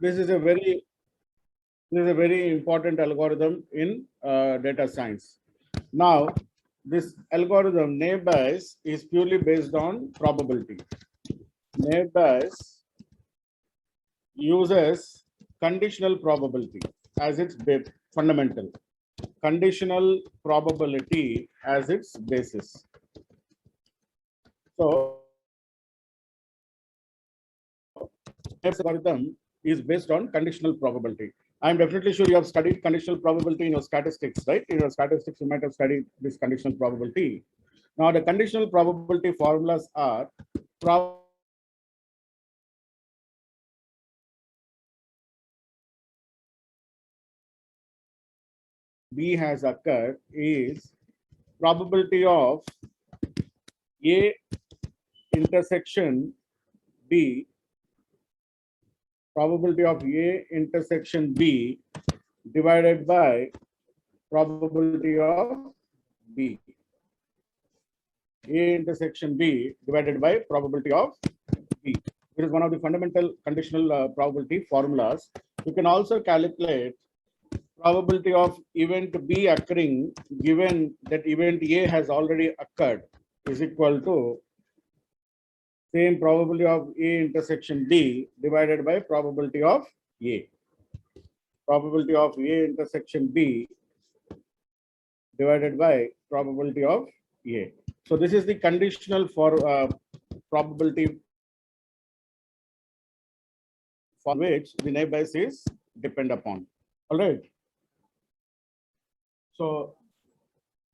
this is a very important algorithm in data science. Now, this algorithm naive Bayes is purely based on probability. Naive Bayes uses conditional probability as its fundamental. Conditional probability as its basis. So, algorithm is based on conditional probability. I'm definitely sure you have studied conditional probability in your statistics, right? In your statistics, you might have studied this conditional probability. Now, the conditional probability formulas are B has occurred is probability of A intersection B, probability of A intersection B divided by probability of B. A intersection B divided by probability of B. It is one of the fundamental conditional probability formulas. You can also calculate probability of event B occurring given that event A has already occurred is equal to same probability of A intersection B divided by probability of A. Probability of A intersection B divided by probability of A. So this is the conditional for probability for which the naive Bayes is depend upon. All right. So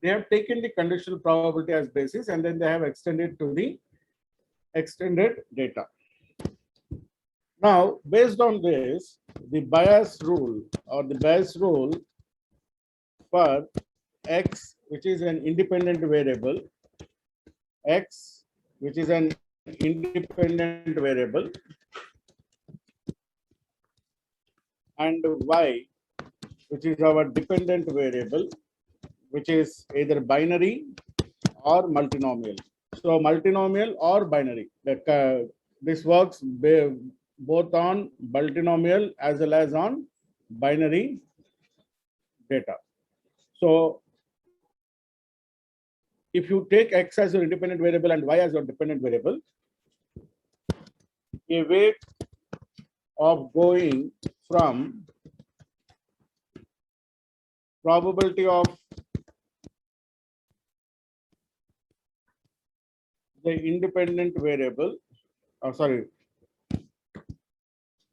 they have taken the conditional probability as basis and then they have extended to the extended data. Now, based on this, the Bayes rule or the Bayes rule for X, which is an independent variable, X, which is an independent variable, and Y, which is our dependent variable, which is either binary or multinomial. So multinomial or binary. This works both on multinomial as well as on binary data. So if you take X as your independent variable and Y as your dependent variable, a way of going from probability of the independent variable,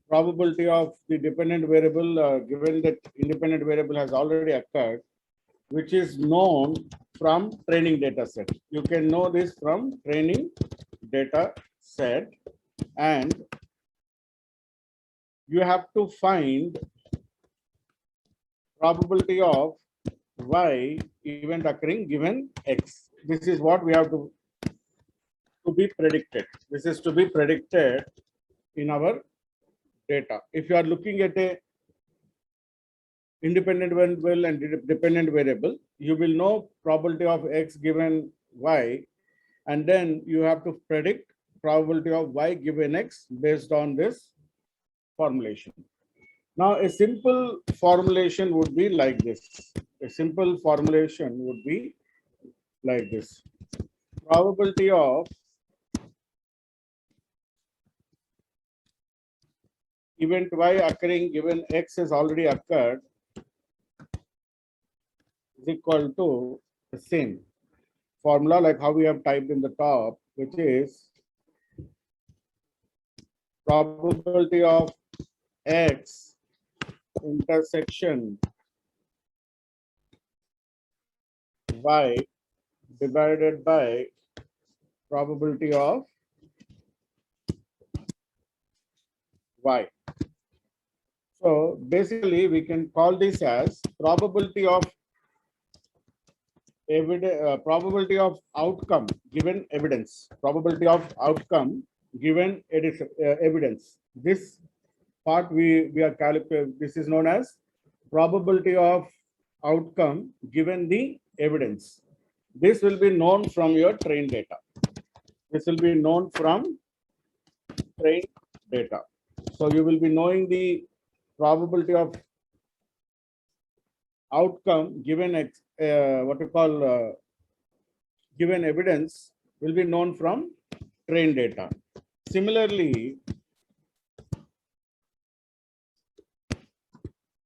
probability of the dependent variable given that independent variable has already occurred, which is known from training data set. You can know this from training data set, and you have to find probability of Y event occurring given X. This is what we have to be predicted. This is to be predicted in our data. If you are looking at a independent variable and dependent variable, you will know probability of X given Y, and then you have to predict probability of Y given X based on this formulation. Now, a simple formulation would be like this. A simple formulation would be like this. Probability of event Y occurring given X has already occurred is equal to the same formula like how we have typed in the top, which is probability of X intersection Y divided by probability of Y. So basically we can call this as probability of probability of outcome given evidence. Probability of outcome given evidence. This part we are calculating. This is known as probability of outcome given the evidence. This will be known from your trained data. This will be known from trained data. So you will be knowing the probability of outcome given what you call given evidence will be known from trained data. Similarly,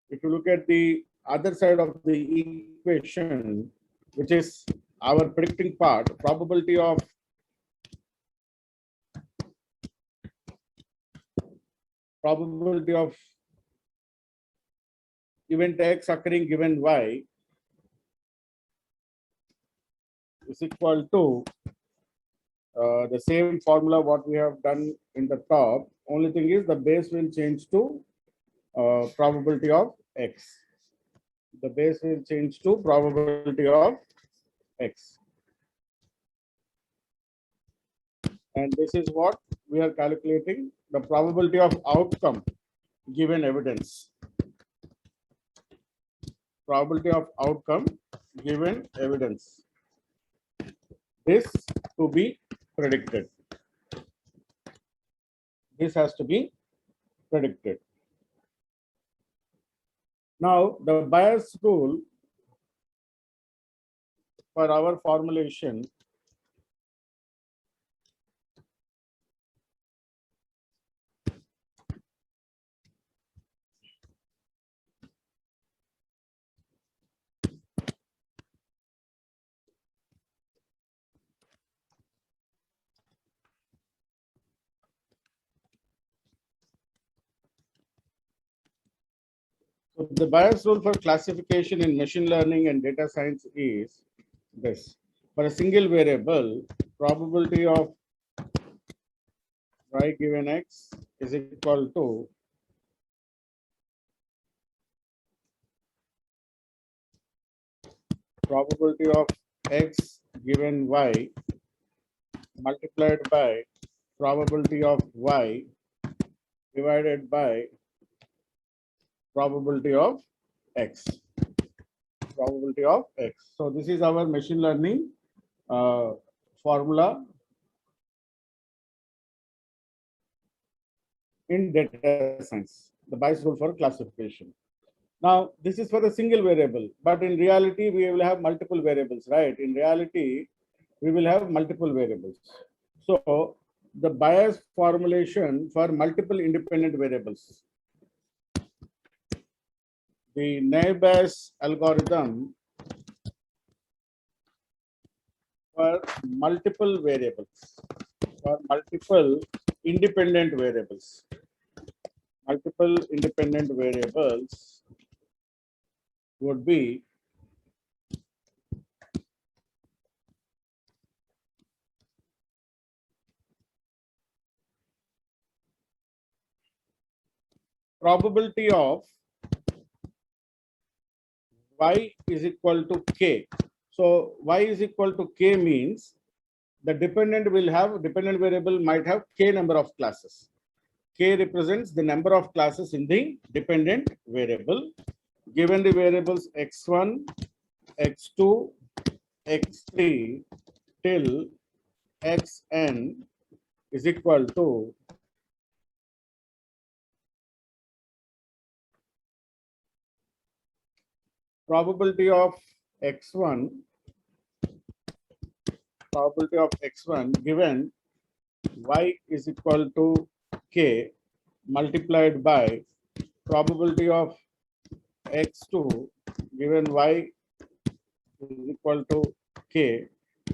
if you look at the other side of the equation, which is our predicting part, probability of event X occurring given Y is equal to the same formula what we have done in the top. Only thing is the base will change to probability of X. The base will change to probability of X. And this is what we are calculating, the probability of outcome given evidence. Probability of outcome given evidence. This to be predicted. This has to be predicted. Now, the Bayes rule for our formulation So the Bayes rule for classification in machine learning and data science is this. For a single variable, probability of y given x is equal to probability of x given y multiplied by probability of y divided by probability of x. Probability of x. So this is our machine learning formula in data science, the Bayes rule for classification. Now, this is for a single variable, but in reality, we will have multiple variables, right? In reality, we will have multiple variables. So the Bayes formulation for multiple independent variables. The Naive-Bayes algorithm for multiple variables, for multiple independent variables. Multiple independent variables would be probability of y is equal to k. So y is equal to k means the dependent variable might have k number of classes. K represents the number of classes in the dependent variable. Given the variables x1, x2, x3 till xn is equal to probability of x1 given y is equal to k multiplied by probability of x2 given y is equal to k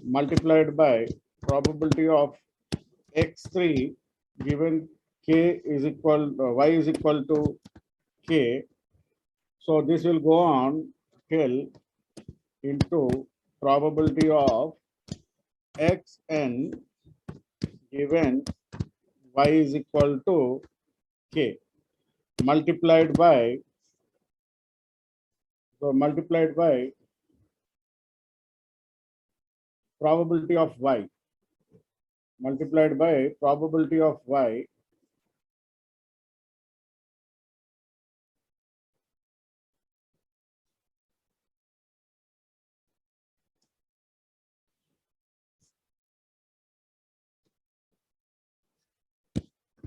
multiplied by probability of x3 given k is equal y is equal to k. So this will go on till into probability of xn given y is equal to k multiplied by probability of y multiplied by probability of y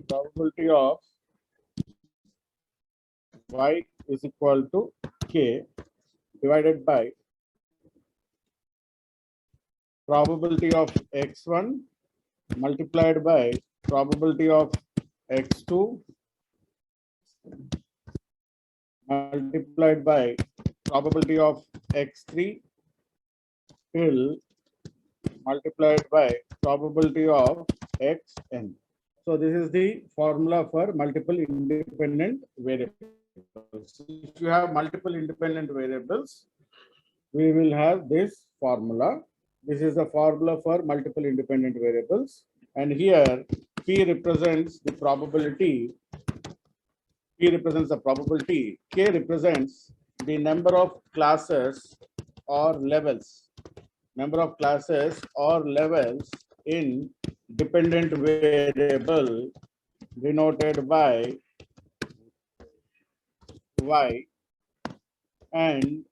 probability of y is equal to k divided by probability of x1 multiplied by probability of x2 multiplied by probability of x3 till multiplied by probability of xn. So this is the formula for multiple independent variables. If you have multiple independent variables, we will have this formula. This is the formula for multiple independent variables. And here P represents the probability. P represents the probability. K represents the number of classes or levels. Number of classes or levels in dependent variable denoted by y, and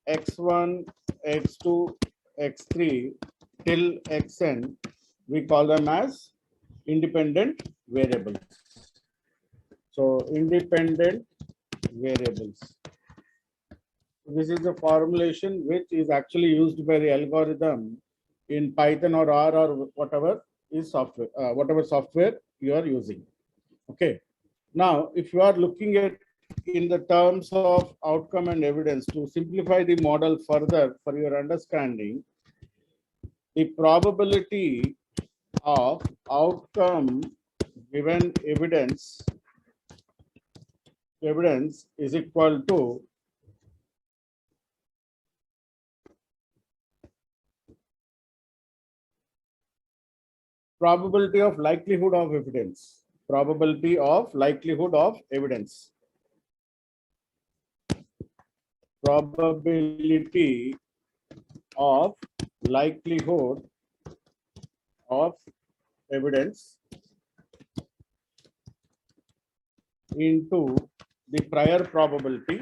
x1, x2, x3 till xn, we call them as independent variables. So independent variables. This is the formulation which is actually used by the algorithm in Python or R or whatever is software, whatever software you are using. Okay. Now, if you are looking at in the terms of outcome and evidence, to simplify the model further for your understanding, the probability of outcome given evidence is equal to probability of likelihood of evidence. Probability of likelihood of evidence. Probability of likelihood of evidence into the prior probability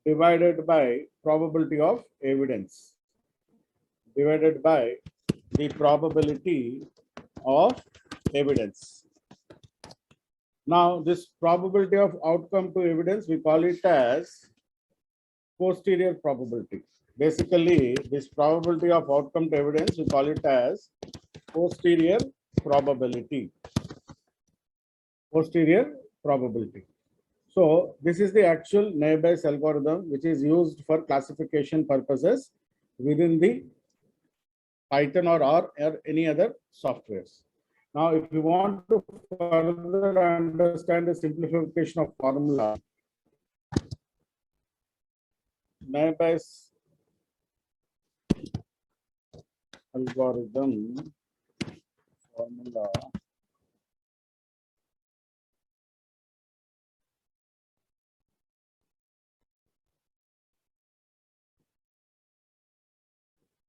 divided by probability of evidence divided by the probability of evidence. Now, this probability of outcome to evidence, we call it as posterior probability. Basically, this probability of outcome to evidence, we call it as posterior probability. Posterior probability. So this is the actual Naive algorithm which is used for classification purposes within the Python or R or any other softwares. Now, if you want to further understand the simplification of formula, Naive algorithm formula.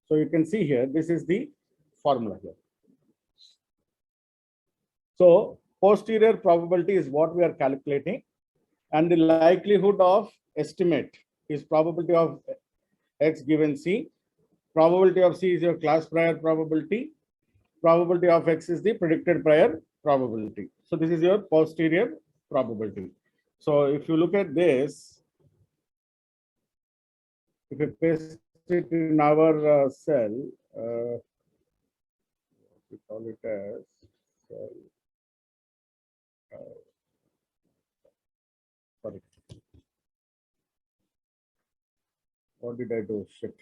So you can see here, this is the formula here. So posterior probability is what we are calculating, and the likelihood of estimate is probability of X given C. Probability of C is your class prior probability. Probability of X is the predicted prior probability. So this is your posterior probability. So if you look at this, if you paste it in our cell, we call it as cell. Sorry. What did I do? Shit.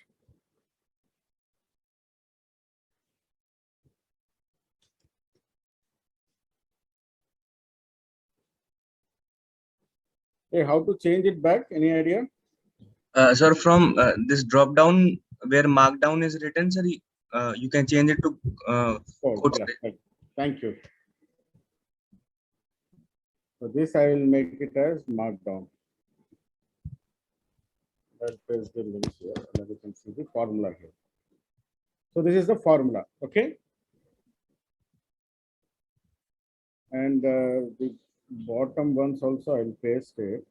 Hey, how to change it back? Any idea? Sir, from this drop down where markdown is written, sir, you can change it to code. Yeah, right. Thank you. So this I will make it as markdown. I'll paste the links here, and you can see the formula here. So this is the formula, okay? And the bottom ones also I'll paste it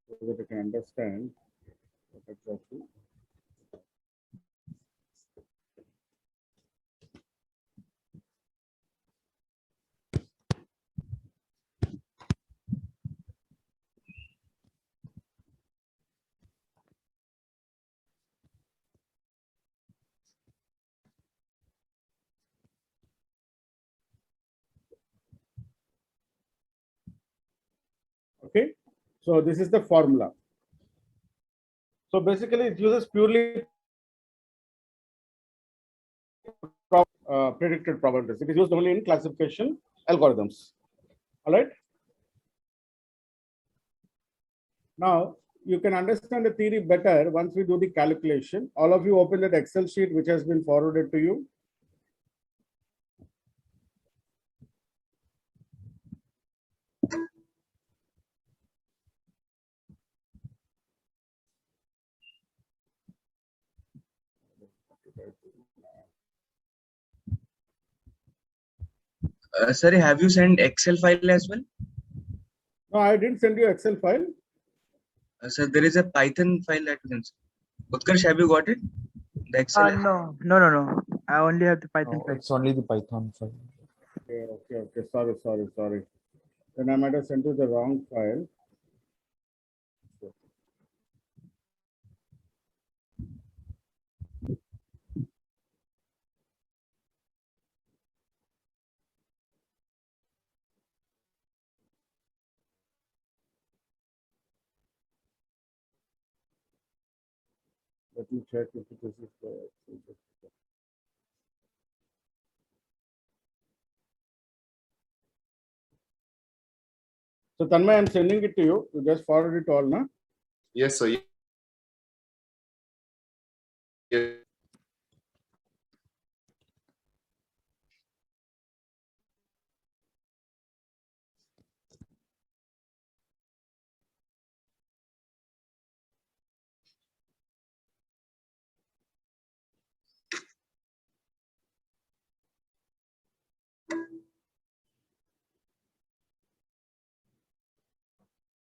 so that you can understand what exactly. So this is the formula. So basically it uses purely predicted probabilities. It is used only in classification algorithms. All right. Now you can understand the theory better once we do the calculation. All of you open that Excel sheet which has been forwarded to you. Sir, have you sent Excel file as well? No, I didn't send you Excel file. Sir, there is a Python file that you can send. Utkarsh, have you got it? The Excel. No. I only have the Python No, file. it's only the Python file. Okay. Sorry. Then I might have sent you the wrong file. Let me check if this is the. So Tanmay, I'm sending it to you. You just forward it all, na? Yes, sir. Yes.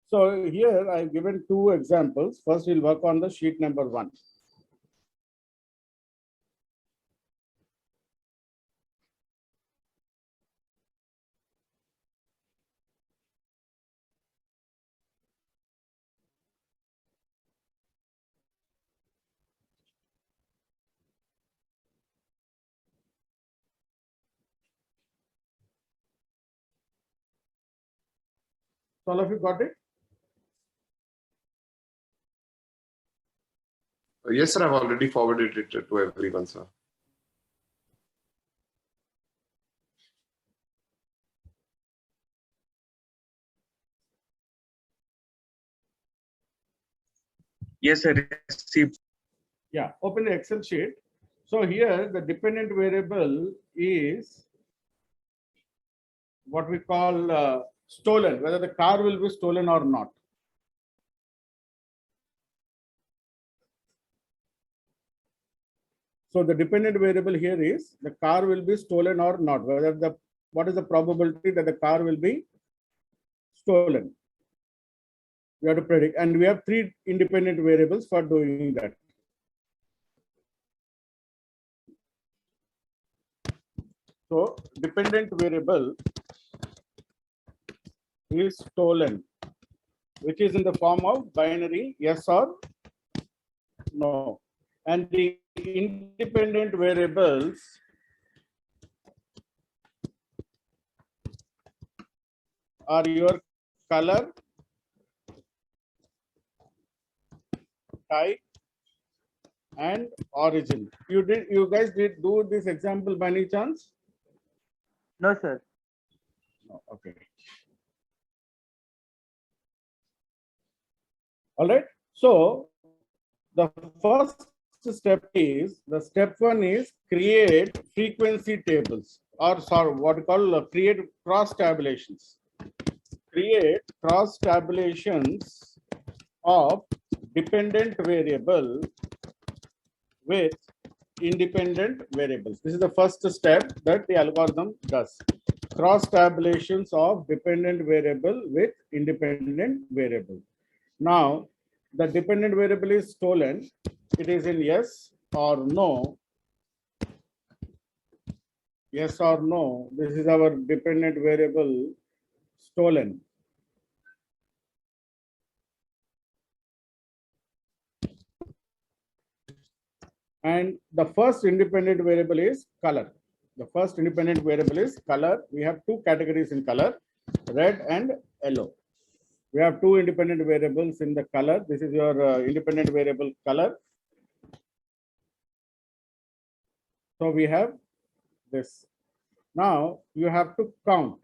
So here I've given two examples. First, we'll work on the sheet number 1. So all of you got it? Yes, sir. I've already forwarded it to everyone, sir. Yes, sir. Received. Yeah, open the Excel sheet. So here the dependent variable is what we call stolen, whether the car will be stolen or not. So the dependent variable here is the car will be stolen or not, what is the probability that the car will be stolen. We have to predict, and we have 3 independent variables for doing that. So dependent variable is stolen, which is in the form of binary yes or no. And the independent variables are your color, type, and origin. You guys did do this example by any chance? No, sir. No, okay. All right. So the first step is, the step 1 is create frequency tables, or sorry, what we call create cross tabulations. Create cross tabulations of dependent variable with independent variables. This is the first step that the algorithm does. Cross tabulations of dependent variable with independent variable. Now, the dependent variable is stolen. It is in yes or no. Yes or no. This is our dependent variable stolen. And the first independent variable is color. The first independent variable is color. We have 2 categories in color, red and yellow. We have two independent variables in the color. This is your independent variable color. So we have this. Now you have to count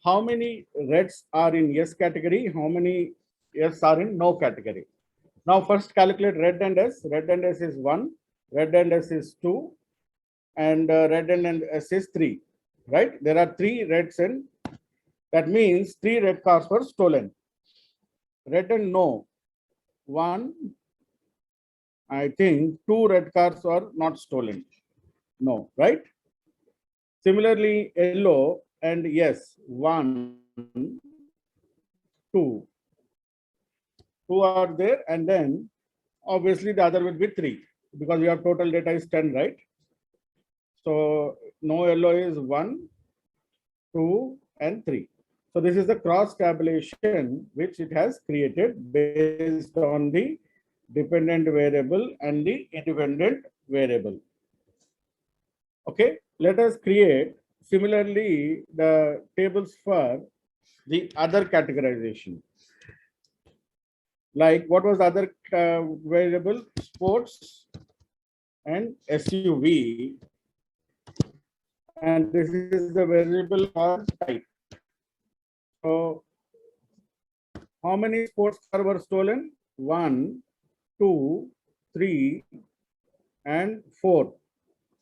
how many reds are in yes category, how many yes are in no category. Now first calculate red and S. Red and S is 1, red and S is 2, and red and S is 3, right? There are 3 reds, and that means 3 red cars were stolen. Red and no, 1, I think 2 red cars are not stolen. No, right? Similarly, yellow and yes, 1, 2. 2 are there, and then obviously the other will be 3 because we have total data is 10, right? So no yellow is 1, 2, and 3. So this is the cross tabulation which it has created based on the dependent variable and the independent variable. Okay, let us create similarly the tables for the other categorization. Like what was the other variable? Sports and SUV. And this is the variable for type. So how many sports cars were stolen? 1, 2, 3, and 4.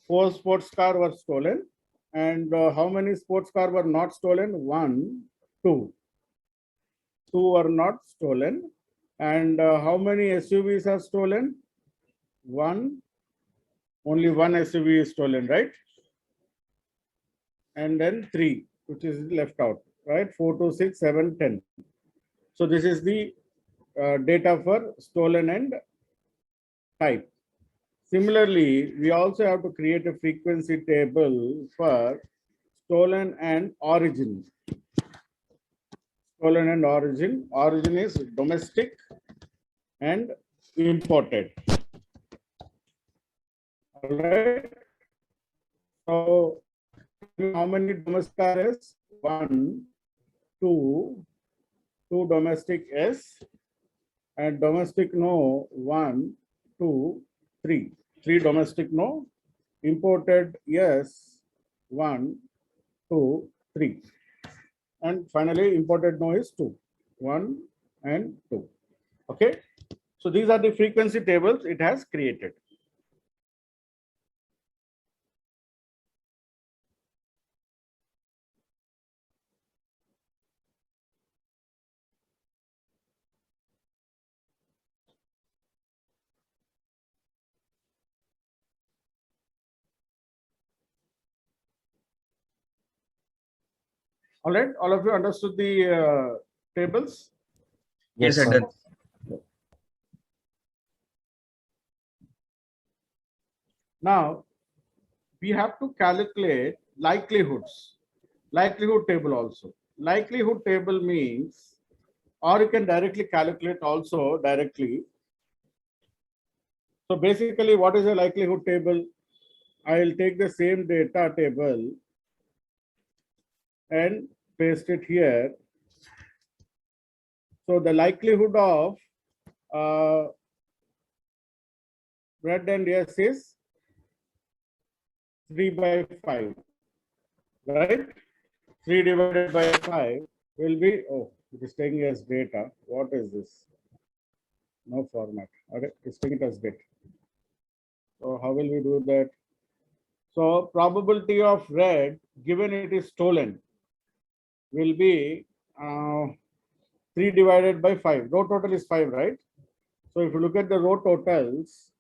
4 sports cars were stolen. And how many sports cars were not stolen? 1, 2. 2 were not stolen. And how many SUVs are stolen? 1. Only 1 SUV is stolen, right? And then 3, which is left out, right? 4, 2, 6, 7, 10. So this is the data for stolen and type. Similarly, we also have to create a frequency table for stolen and origin. Stolen and origin. Origin is domestic and imported. All right. So how many domestic are S? 1, 2, 2 domestic S, and domestic no 1, 2, 3. 3 domestic no, imported yes 1, 2, 3. And finally imported no is 2, 1 and 2. Okay. So these are the frequency tables it has created. All right, all of you understood the tables? Yes, I did. Now, we have to calculate likelihoods, likelihood table also. Likelihood table means, or you can directly calculate also directly. So basically, what is a likelihood table? I will take the same data table and paste it here. So the likelihood of red and yes is 3 by 5, right? 3 divided by 5 will be, oh, it is taking as data. What is this? No format. Okay, it's taking it as data. So how will we do that? So probability of red, given it is stolen, will be 3 divided by 5. Row total is 5, right? So if you look at the row totals,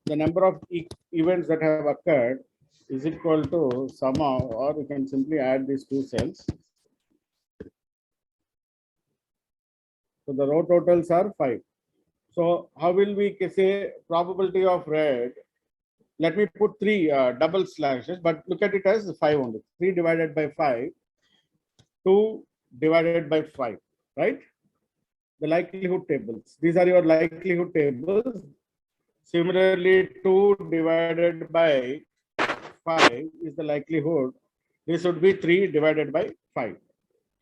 the number of events that have occurred is equal to sum of, or you can simply add these two cells. So the row totals are 5. So how will we say probability of red? Let me put 3 double slashes, but look at it as 5 only. 3 divided by 5, 2 divided by 5, right? The likelihood tables. These are your likelihood tables. Similarly, 2 divided by 5 is the likelihood. This would be 3 divided by 5.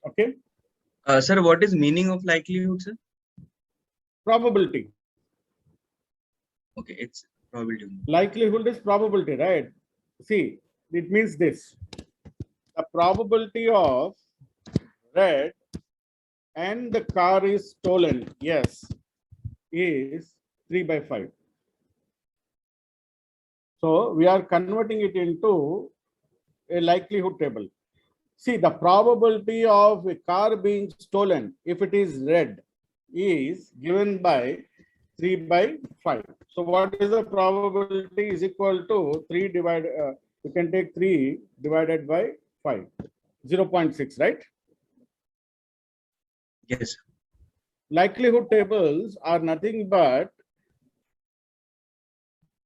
Okay. Sir, what is meaning of likelihood, sir? Probability. Okay, it's probability. Likelihood is probability, right? See, it means this. The probability of red and the car is stolen, yes, is 3 by 5. So we are converting it into a likelihood table. See, the probability of a car being stolen, if it is red, is given by 3 by 5. So what is the probability is equal to 3 divided, you can take 3 divided by 5, 0.6, right? Yes, sir. Likelihood tables are nothing but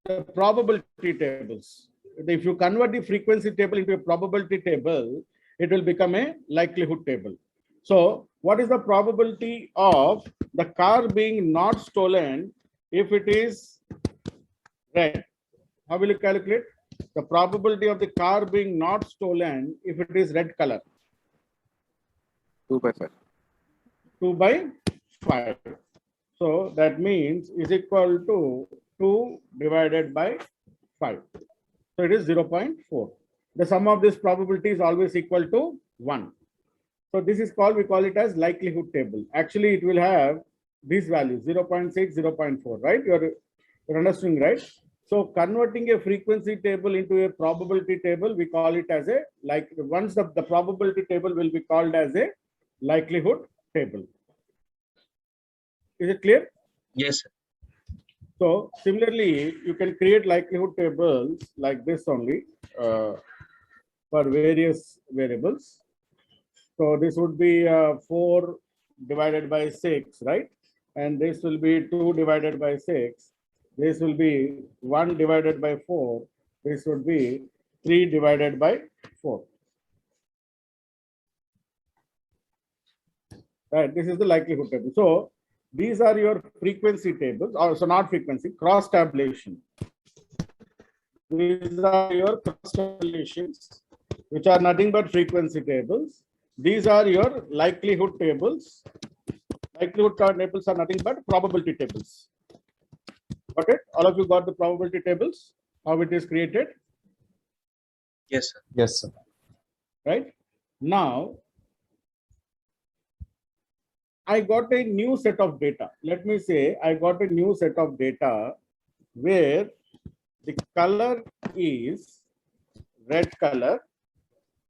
the probability tables. If you convert the frequency table into a probability table, it will become a likelihood table. So what is the probability of the car being not stolen if it is red? How will you calculate? The probability of the car being not stolen if it is red color. 2 by 5. 2 by 5. So that means is equal to 2 divided by 5. So it is 0.4. The sum of this probability is always equal to 1. So this is called, we call it as likelihood table. Actually, it will have these values 0.6, 0.4, right? You're understanding, right? So converting a frequency table into a probability table, we call it as a once the probability table will be called as a likelihood table. Is it clear? Yes, sir. So similarly, you can create likelihood tables like this only for various variables. So this would be 4 divided by 6, right? And this will be 2 divided by 6. This will be 1 divided by 4. This would be 3 divided by 4. Right, this is the likelihood table. So these are your frequency tables, or so not frequency, cross tabulation. These are your cross tabulations, which are nothing but frequency tables. These are your likelihood tables. Likelihood tables are nothing but probability tables. Got it? All of you got the probability tables? How it is created? Yes, sir. Yes, sir. Right? Now, I got a new set of data. Let me say I got a new set of data where the color is red color,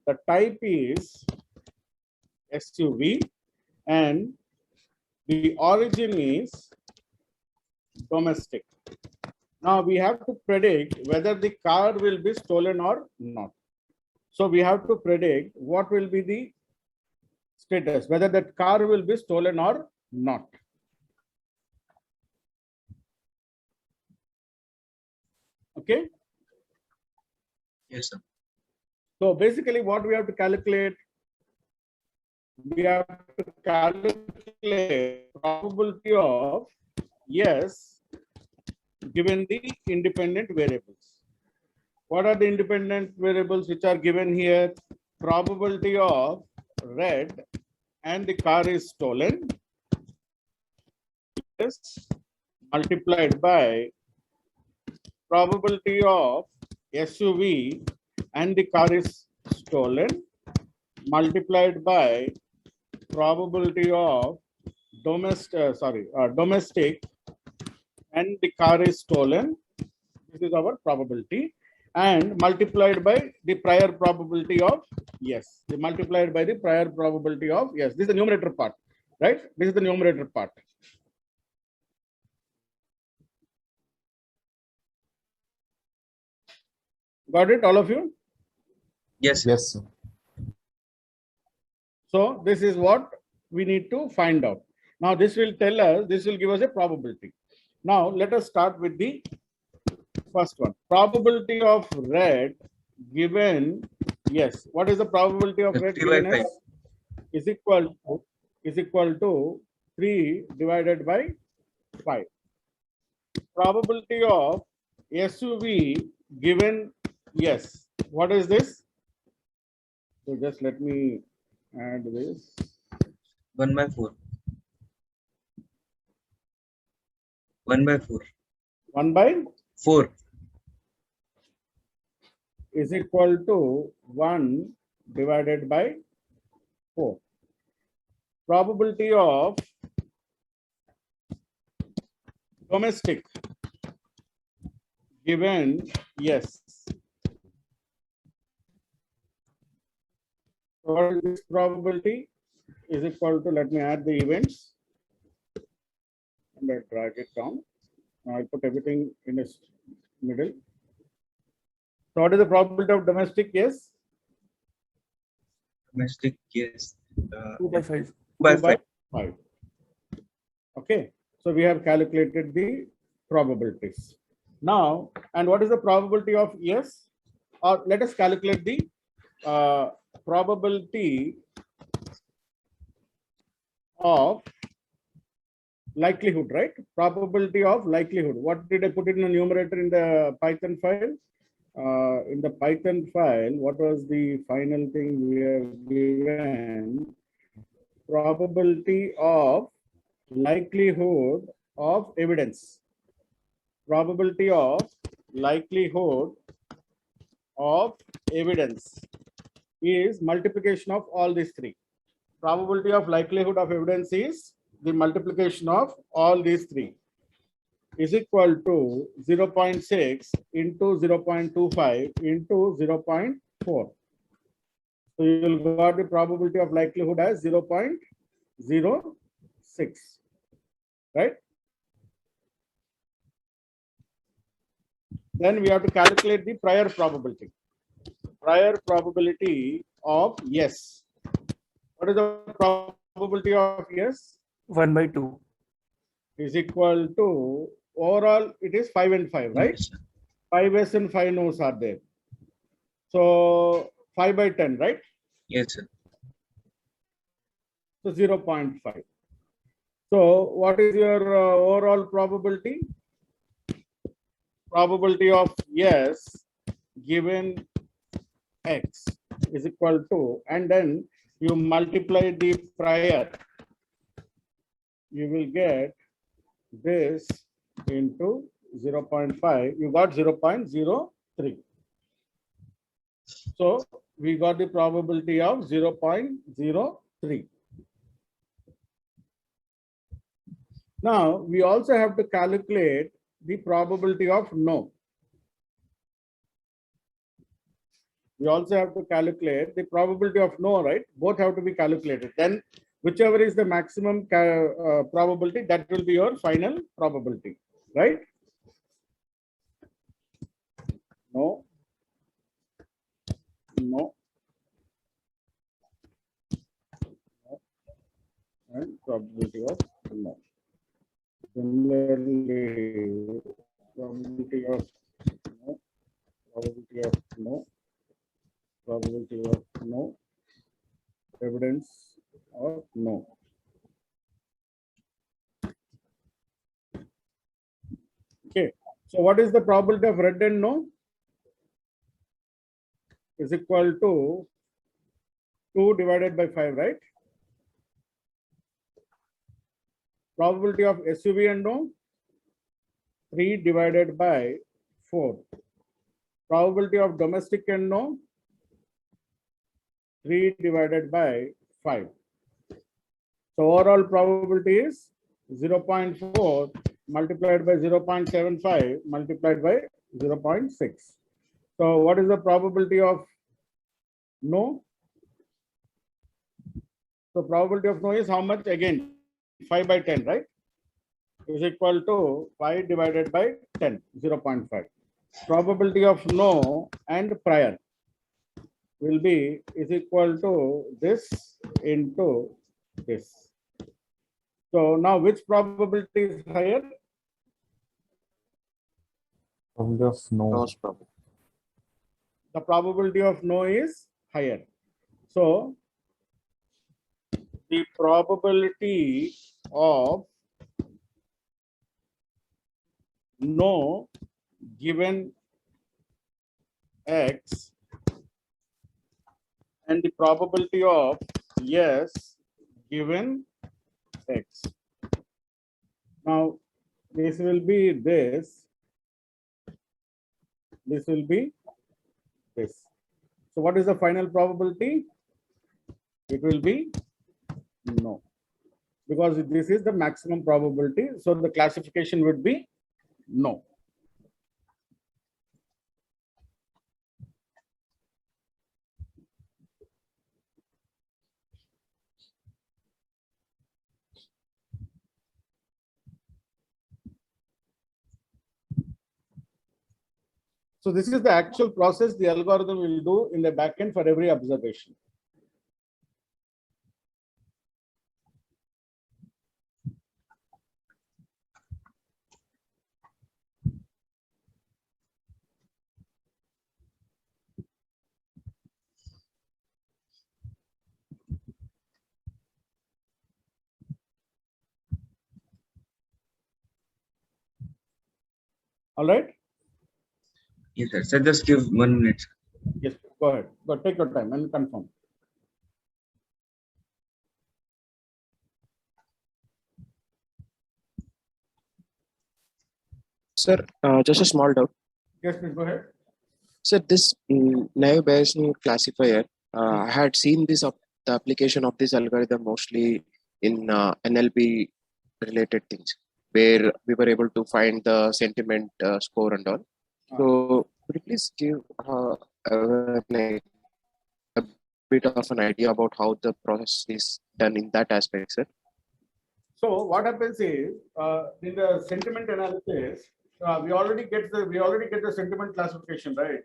the type is SUV, and the origin is domestic. Now we have to predict whether the car will be stolen or not. So we have to predict what will be the status, whether that car will be stolen or not. Okay. Yes, sir. So basically what we have to calculate, we have to calculate probability of yes given the independent variables. What are the independent variables which are given here? Probability of red and the car is stolen, yes, multiplied by probability of SUV and the car is stolen, multiplied by probability of domestic and the car is stolen. This is our probability, and multiplied by the prior probability of yes. Multiplied by the prior probability of yes. This is the numerator part, right? This is the numerator part. Got it, all of you? Yes, sir. Yes, sir. So this is what we need to find out. Now this will tell us, this will give us a probability. Now let us start with the first one. Probability of red given yes. What is the probability of red 3 by given 5. as? Is equal to 3 divided by 5. Probability of SUV given yes What is this? So just let me add this. 1 by 4. 1 by 4. 1 by 4. is equal to 1 divided by 4. Probability of domestic given yes. What is this probability? Is equal to, let me add the events and I drag it down. Now I put everything in its middle. So what is the probability of domestic yes? Domestic, yes. 2 by 5. 2 by 2 by 5. 5. Okay, so we have calculated the probabilities. Now, and what is the probability of yes? Or let us calculate the probability of likelihood, right? Probability of likelihood. What did I put in the numerator in the Python file? In the Python file, what was the final thing we have given? Probability of likelihood of evidence. Probability of likelihood of evidence is multiplication of all these three. Probability of likelihood of evidence is the multiplication of all these three is equal to 0.6 into 0.25 into 0.4. So you will got the probability of likelihood as 0.06, right? Then we have to calculate the prior probability. Prior probability of yes. What is the probability of yes? 1 by 2. Is equal to, overall it is 5 and 5, right? Yes, sir. 5 yes and 5 no's are there. So 5 by 10, right? Yes, sir. So 0.5. So what is your overall probability? Probability of yes given x is equal to, and then you multiply the prior, you will get this into 0.5, you got 0.03. So we got the probability of 0.03. Now we also have to calculate the probability of no. We also have to calculate the probability of no, right? Both have to be calculated. Then whichever is the maximum probability, that will be your final probability, right? No. No. No. And probability of no. Similarly, probability of no, probability of no, probability of no, evidence of no. Okay, so what is the probability of red and no? Is equal to 2 divided by 5, right? Probability of SUV and no? 3 divided by 4. Probability of domestic and no? 3 divided by 5. So overall probability is 0.4 multiplied by 0.75 multiplied by 0.6. So what is the probability of no? So probability of no is how much? Again, 5 by 10, right? Is equal to 5 divided by 10, 0.5. Probability of no and prior will be is equal to this into this. So now which probability is higher? Probability of no. Nose probability. The probability of no is higher. So the probability of no given x and the probability of yes given x. Now, this will be this. This will be this. So what is the final probability? It will be no, because this is the maximum probability. So the classification would be no. So this is the actual process the algorithm will do in the backend for every observation. All right. Yes, sir. So just give 1 minute. Yes, go ahead. Go take your time and confirm. Sir, just a small doubt. Yes, please go ahead. Sir, this naive Bayesian classifier, I had seen the application of this algorithm mostly in NLP related things, where we were able to find the sentiment score and all. So, could you please give like a bit of an idea about how the process is done in that aspect, sir? So what happens is in the sentiment analysis, we already get the sentiment classification, right?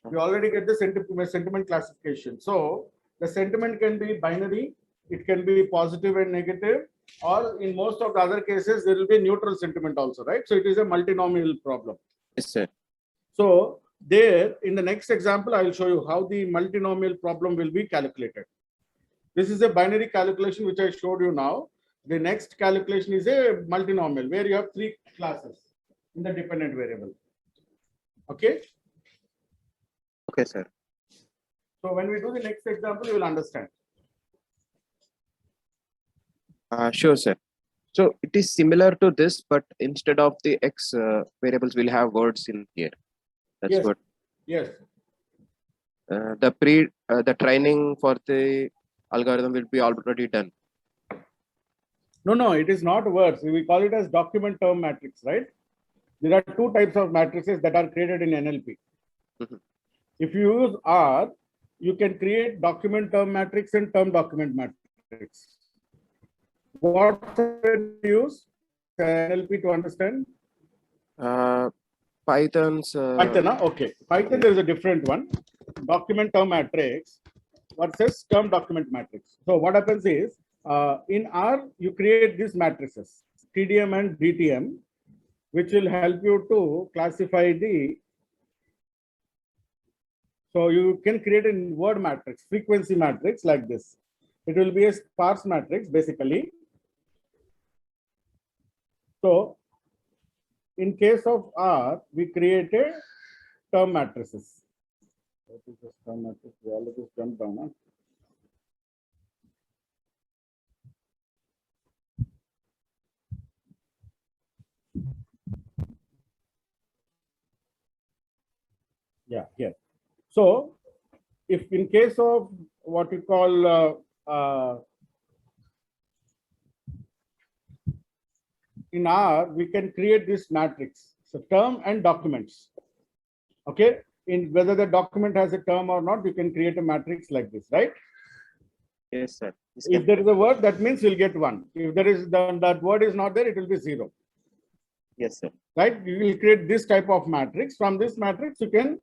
We already get the sentiment classification. So the sentiment can be binary, it can be positive and negative, or in most of the other cases there will be neutral sentiment also, right? So it is a multinomial problem. Yes, sir. So there, in the next example, I will show you how the multinomial problem will be calculated. This is a binary calculation which I showed you now. The next calculation is a multinomial where you have 3 classes in the dependent variable. Okay. Okay, sir. So when we do the next example, you will understand. Sure, sir. So it is similar to this, but instead of the X variables, we'll have words in here. That's Yes. what Yes. the training for the algorithm will be already done. No, it is not words. We call it as document term matrix, right? There are 2 types of matrices that are created in NLP. Mhm. If you use R, you can create document term matrix and term document matrix. What should you use NLP to understand? Python's Python, okay. Python, there is a different one. Document term matrix versus term document matrix. So what happens is, in R, you create these matrices, TDM and DTM, which will help you to classify the. So you can create a word matrix, frequency matrix like this. It will be a sparse matrix basically. So in case of R, we create a term matrices. What is this term matrix? We already jumped down. Huh? Yeah, here. So if in case of what you call in R, we can create this matrix, so term and documents. Okay, in whether the document has a term or not, you can create a matrix like this, right? yes, sir. If there is a word, that means you'll get 1. If there is that word is not there, it will be 0. Yes, sir. Right? You will create this type of matrix. From this matrix, you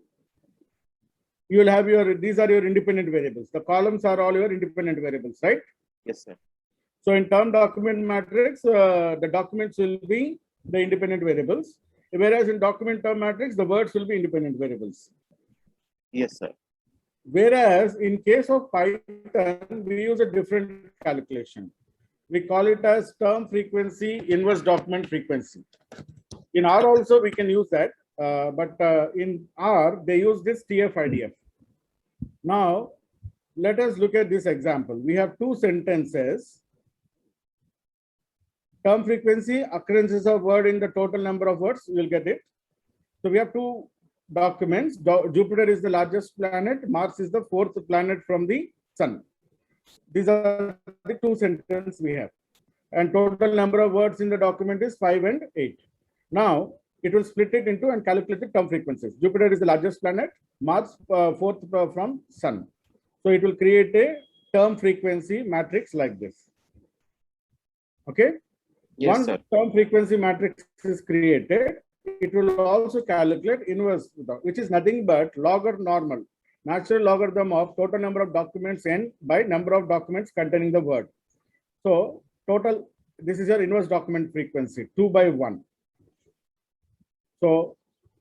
will have these are your independent variables. The columns are all your independent variables, right? Yes, sir. So in term document matrix, the documents will be the independent variables. Whereas in document term matrix, the words will be independent variables. Yes, sir. Whereas in case of Python, we use a different calculation. We call it as term frequency inverse document frequency. In R also, we can use that. but in R, they use this TF-IDF. Now, let us look at this example. We have two sentences. Term frequency, occurrences of word in the total number of words, you will get it. So we have two documents. Jupiter is the largest planet. Mars is the fourth planet from the Sun. These are the two sentences we have. And total number of words in the document is 5 and 8. Now, it will split it into and calculate the term frequencies. Jupiter is the largest planet. Mars, fourth from Sun. So it will create a term frequency matrix like this. Okay? Yes, Once sir. term frequency matrix is created, it will also calculate inverse, which is nothing but log or normal, natural logarithm of total number of documents n by number of documents containing the word. So total, this is your inverse document frequency, 2 by 1. So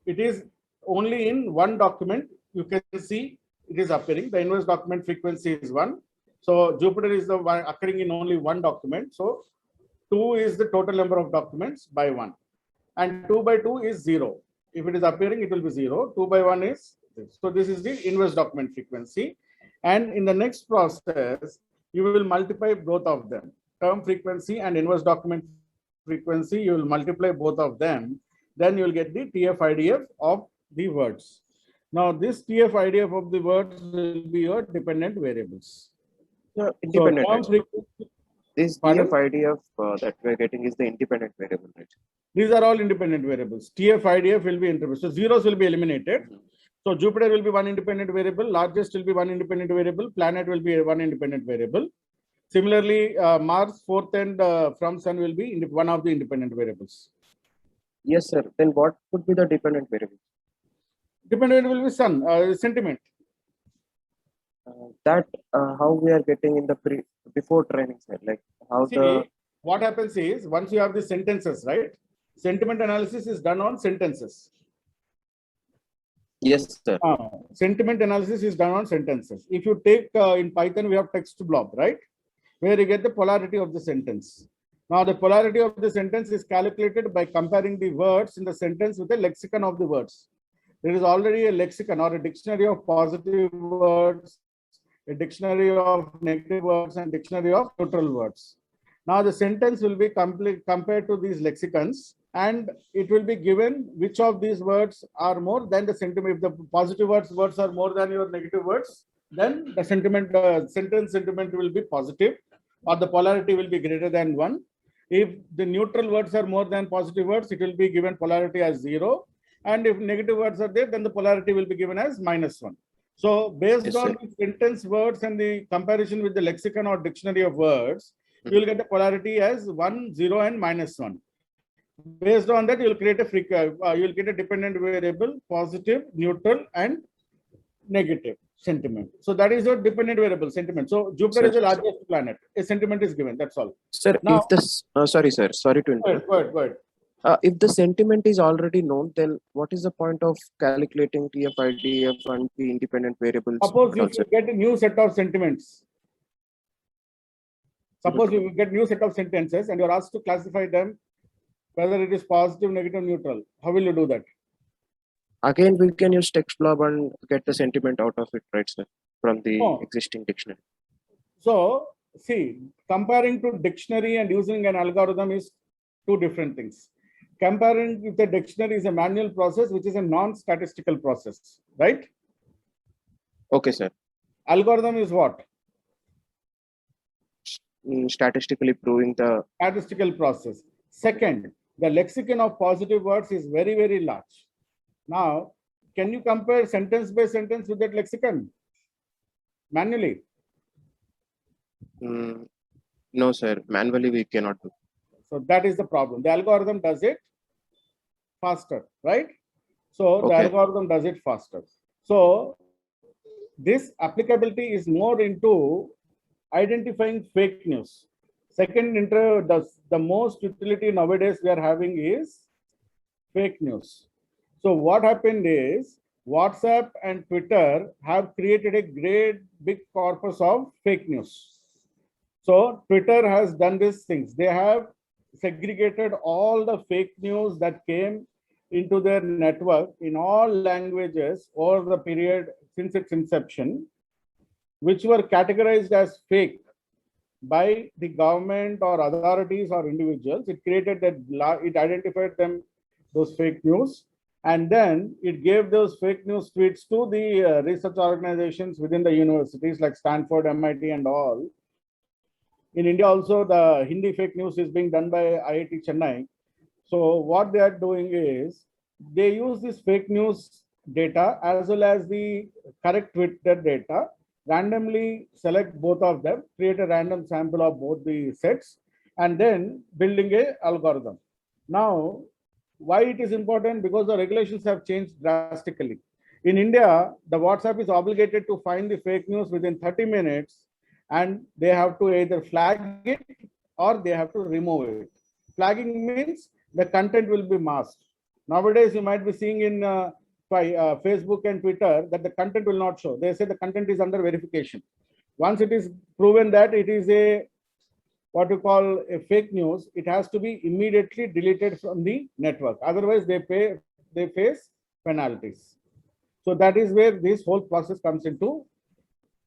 it is only in one document. You can see it is appearing. The inverse document frequency is 1. So Jupiter is the one occurring in only one document. So 2 is the total number of documents by 1. And 2 by 2 is 0. If it is appearing, it will be 0. 2 by 1 is this. So this is the inverse document frequency. And in the next process, you will multiply both of them. Term frequency and inverse document frequency, you will multiply both of them. Then you will get the TF-IDF of the words. Now this TF-IDF of the words will be your dependent variables. No, independent. So term right? frequency, This Pardon? TF-IDF that we're getting is the independent variable, right? these are all independent variables. TF-IDF will be independent. So zeros will be eliminated. So Jupiter will be one independent variable. Largest will be one independent variable. Planet will be one independent variable. Similarly, Mars, fourth and from Sun will be one of the independent variables. Yes, sir. Then what would be the dependent variable? Dependent variable will be Sun, sentiment. How we are getting in the before training, sir? Like how See, the what happens is once you have the sentences, right? Sentiment analysis is done on sentences. yes, sir. Sentiment analysis is done on sentences. If you take in Python, we have text blob, right? Where you get the polarity of the sentence. Now, the polarity of the sentence is calculated by comparing the words in the sentence with the lexicon of the words. There is already a lexicon or a dictionary of positive words, a dictionary of negative words, and dictionary of neutral words. Now, the sentence will be compared to these lexicons, and it will be given which of these words are more than the sentiment. If the positive words are more than your negative words, then the sentence sentiment will be positive, or the polarity will be greater than 1. If the neutral words are more than positive words, it will be given polarity as 0. And if negative words are there, then the polarity will be given as -1. So based Yes, on sir. the sentence words and the comparison with the lexicon or dictionary of words, you will get the polarity as 1, 0, and -1. Based on that, you will create you will get a dependent variable, positive, neutral, and negative sentiment. So that is your dependent variable, sentiment. So Jupiter is the largest planet. A sentiment is given. That's all. Sir, Now- if this sorry, sir, sorry to interrupt. Go ahead, go ahead. If the sentiment is already known, then what is the point of calculating TF-IDF and the independent variables? Suppose you also? get a new set of sentiments. Suppose you get new set of sentences and you're asked to classify them, whether it is positive, negative, neutral. How will you do that? Again, we can use text blob and get the sentiment out of it, right, sir? From the Oh. existing dictionary. So, see, comparing to dictionary and using an algorithm is two different things. Comparing with the dictionary is a manual process, which is a non-statistical process, right? Okay, sir. Algorithm is what? Statistically proving the Statistical process. Second, the lexicon of positive words is very, very large. Now, can you compare sentence by sentence with that lexicon manually? no, sir. Manually, we cannot do. So that is the problem. The algorithm does it faster, right? So the Okay. algorithm does it faster. So this applicability is more into identifying fake news. Second, the most utility nowadays we are having is fake news. So what happened is WhatsApp and Twitter have created a great big corpus of fake news. So Twitter has done these things. They have segregated all the fake news that came into their network in all languages over the period since its inception, which were categorized as fake by the government or authorities or individuals. It created that, it identified them, those fake news, and then it gave those fake news tweets to the research organizations within the universities like Stanford, MIT, and all. In India also, the Hindi fake news is being done by IIT Chennai. So what they are doing is they use this fake news data as well as the correct Twitter data, randomly select both of them, create a random sample of both the sets, and then building a algorithm. Now, why it is important? Because the regulations have changed drastically. In India, the WhatsApp is obligated to find the fake news within 30 minutes, and they have to either flag it or they have to remove it. Flagging means the content will be masked. Nowadays, you might be seeing in Facebook and Twitter that the content will not show. They say the content is under verification. Once it is proven that it is a what you call a fake news, it has to be immediately deleted from the network. Otherwise, they face penalties. So that is where this whole process comes into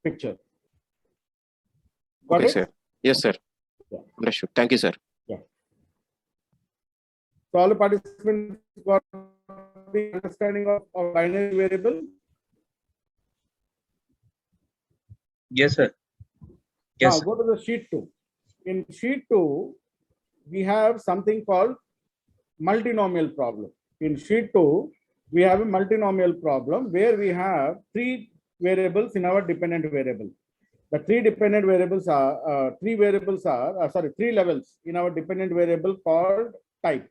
picture. Got Okay, it? sir. Yes, sir. Yeah. Understood. Thank you, sir. So all the participants got the understanding of binary variable. Yes, sir. Now Yes. go to the sheet 2. In sheet 2, we have something called multinomial problem. In sheet 2, we have a multinomial problem where we have three variables in our dependent variable. The three dependent variables are three levels in our dependent variable called type.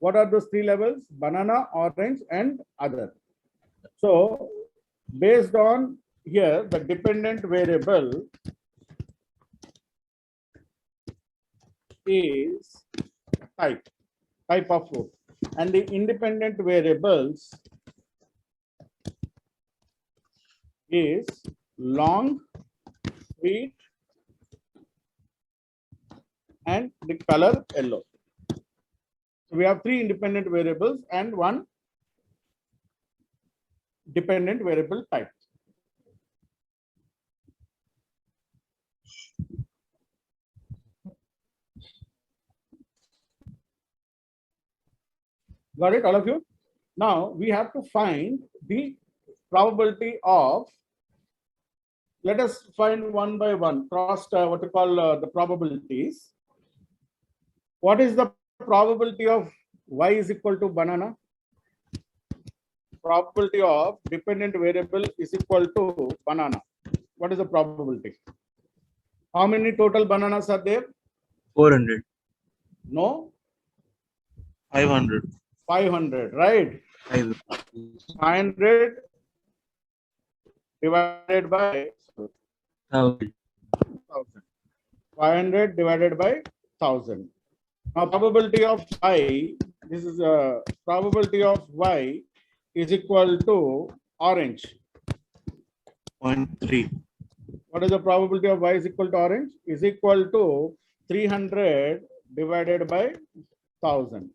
What are those three levels? Banana, orange, and other. So based on here, the dependent variable is type of fruit, and the independent variables is long, sweet, and the color yellow. So we have three independent variables and one dependent variable type. Got it, all of you? Now we have to find the probability of, let us find one by one, cross what you call the probabilities. What is the probability of y is equal to banana? Probability of dependent variable is equal to banana. What is the probability? How many total bananas are there? 400. No? 500. 500, right? 500 divided by 1000. 500 divided by 1000. Now probability of y, this is a probability of y is equal to orange. 0.3. What is the probability of y is equal to orange? Is equal to 300 divided by 1000.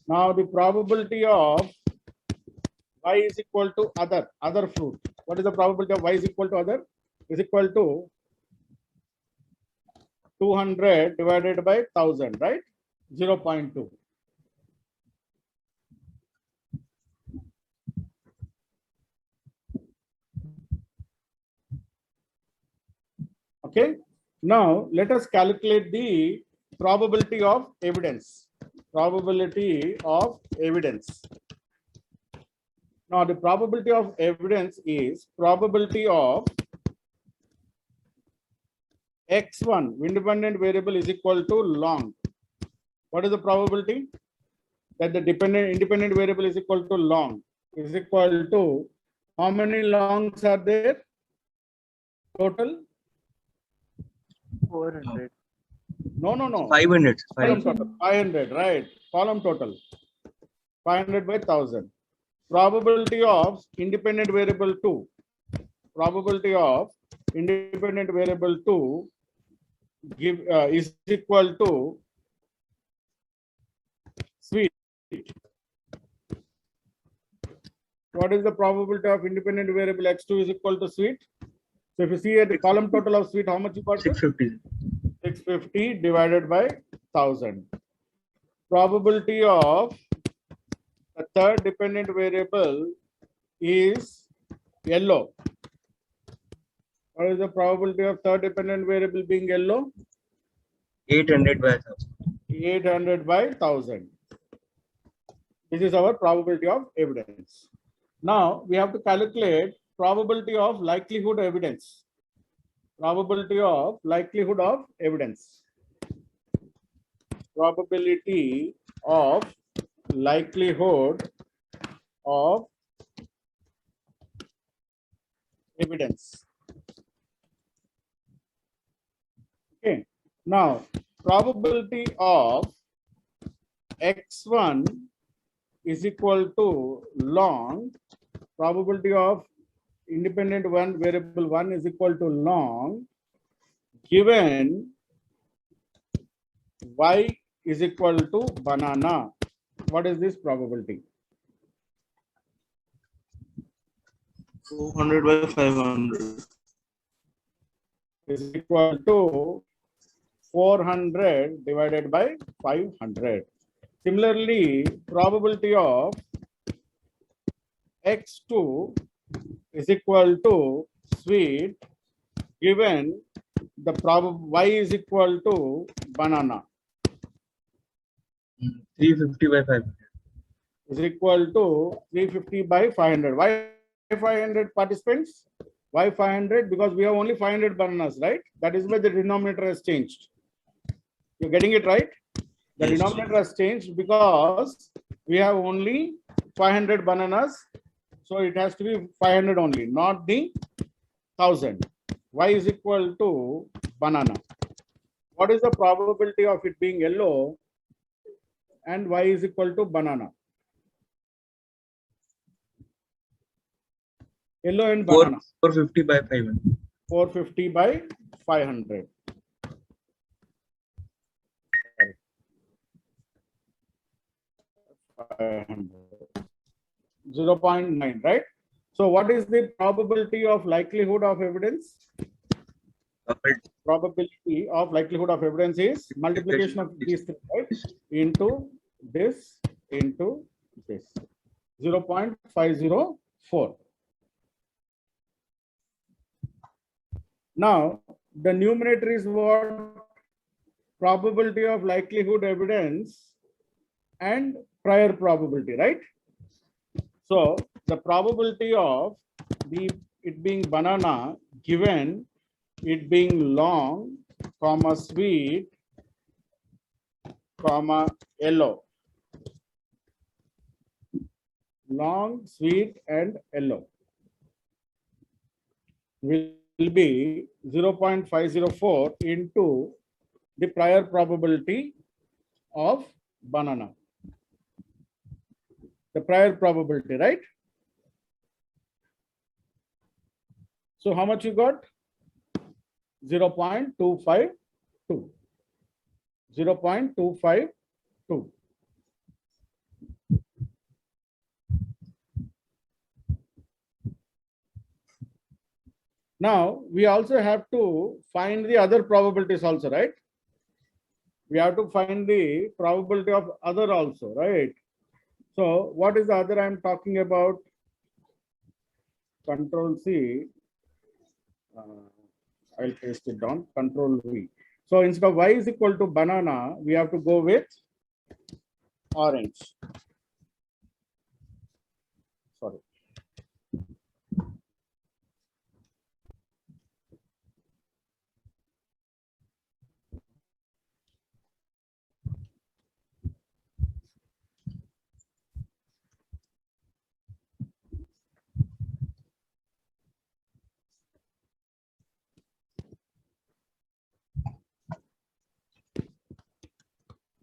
Now the probability of y is equal to other fruit. What is the probability of y is equal to other? Is equal to 200 divided by 1000, right? 0.2. Okay. Now let us calculate the probability of evidence. Probability of evidence. Now the probability of evidence is probability of x1 independent variable is equal to long. What is the probability? That the independent variable is equal to long is equal to how many longs are there? Total? 400. No. 500. Column total. 500, right? Column total. 500 by 1000. Probability of independent variable 2. Probability of independent variable 2 is equal to sweet. what is the probability of independent variable x2 is equal to sweet? So if you see at the column total of sweet, how much you got? 650. 650 divided by 1000. Probability of the third dependent variable is yellow. What is the probability of third dependent variable being yellow? 800 by 1000. 800 by 1000. This is our probability of evidence. Now we have to calculate probability of likelihood evidence. Probability of likelihood of evidence. Probability of likelihood of evidence. Okay. Now, probability of x1 is equal to ln probability of independent one variable 1 is equal to ln given y is equal to banana. What is this probability? 400 by 500. Is equal to 400 divided by 500. Similarly, probability of x2 is equal to sweet given the y is equal to banana 350 by 500. is equal to 350 by 500. Why 500 participants? Why 500? Because we have only 500 bananas, right? That is why the denominator has changed. You're getting it right? The Yes. denominator has changed because we have only 500 bananas. So it has to be 500 only, not the 1000. Y is equal to banana. What is the probability of it being yellow and y is equal to banana? Yellow and banana. 450 by 500. 450 by 500. 0.9, right? So what is the probability of likelihood of evidence? Probability of likelihood of evidence is multiplication of these three, right? Into this, into this. 0.504. Now, the numerator is what? Probability of likelihood evidence and prior probability, right? So the probability of it being banana given it being long, comma sweet, comma yellow. Long, sweet, and yellow will be 0.504 into the prior probability of banana. The prior probability, right? So how much you got? 0.252. 0.252. Now we also have to find the other probabilities also, right? We have to find the probability of other also, right? So what is the other I'm talking about? Control C. I'll paste it down. Control V. So instead of y is equal to banana, we have to go with orange. Sorry.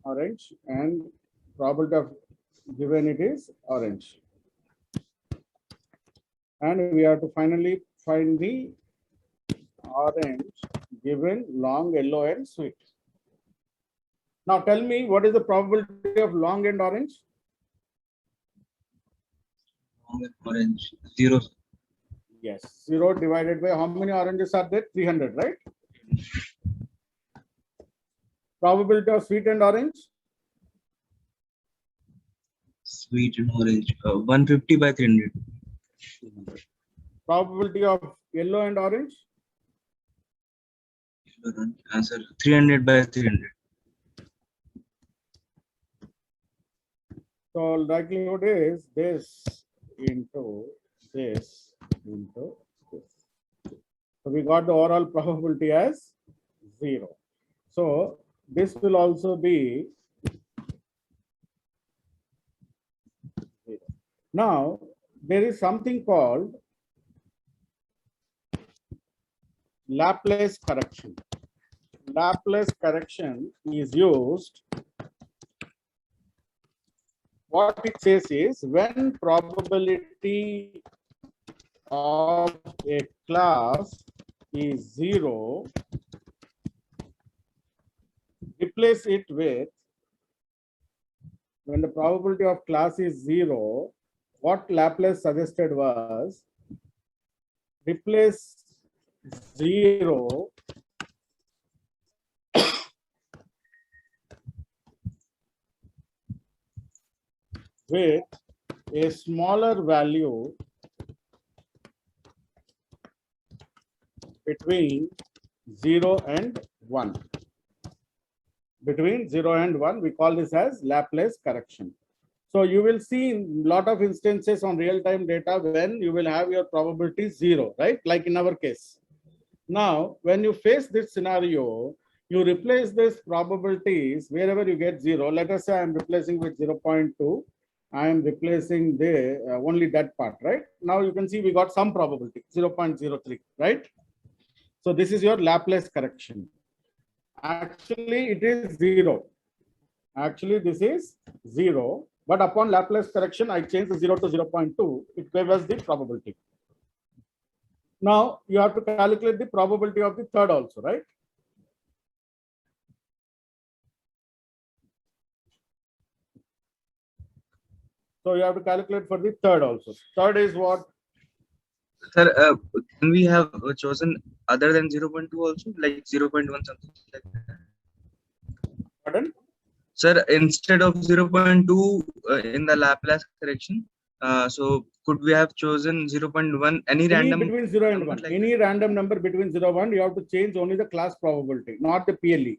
Orange and probability of given it is orange. And we have to finally find the orange given long, yellow, and sweet. Now tell me what is the probability of long and orange? Long and orange. 0. Yes, 0 divided by how many oranges are there? 300, right? Probability of sweet and orange? Sweet and orange. 150 by 300. 300. Probability of yellow and orange? Answer 300 by 300. So likelihood is this into this into this. So we got the overall probability as 0. So this will also be 0. Now there is something called Laplace correction. Laplace correction is used. What it says is when probability of a class is 0, replace it with, when the probability of class is 0, what Laplace suggested was replace 0 with a smaller value between 0 and 1. Between 0 and 1, we call this as Laplace correction. So you will see in lot of instances on real-time data when you will have your probability 0, right? Like in our case. Now, when you face this scenario, you replace these probabilities wherever you get 0. Let us say I am replacing with 0.2. I am replacing the only that part, right? Now you can see we got some probability, 0.03, right? So this is your Laplace correction. Actually, it is 0. Actually, this is 0. But upon Laplace correction, I changed the 0 to 0.2. It gave us the probability. Now, you have to calculate the probability of the third also, right? So you have to calculate for the third also. Third is what? Sir, can we have chosen other than 0.2 also, like 0.1 something like that? Pardon? Sir, instead of 0.2 in the Laplace correction, so could we have chosen 0.1, any random between 0 and number 1. like Any random number between 0 and 1, you have to change only the class probability, not the PLE.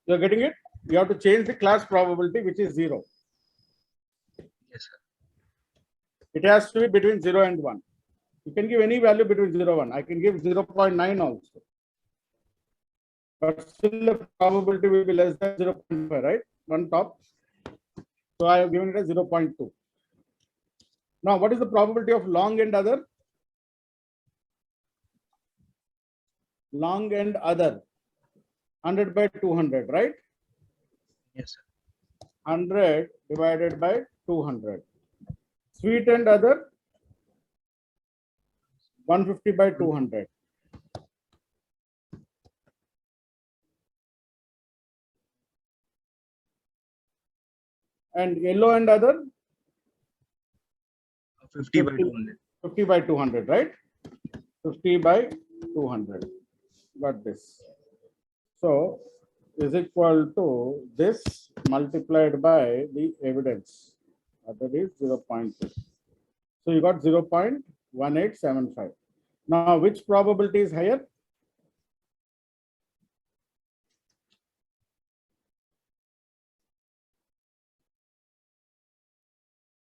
You're getting it? You have to change the class probability, which is 0. Yes, sir. It has to be between 0 and 1. You can give any value between 0 and 1. I can give 0.9 also. But still the probability will be less than 0.5, right? On top. So I have given it as 0.2. Now, what is the probability of long and other? Long and other. 100 by 200, right? Yes, sir. 100 divided by 200. Sweet and other? 150 by 200. And yellow and other? 50 by 200. 50 by 200, right? 50 by 200. Got this. So is equal to this multiplied by the evidence. That is 0.2. So you got 0.1875. Now, which probability is higher?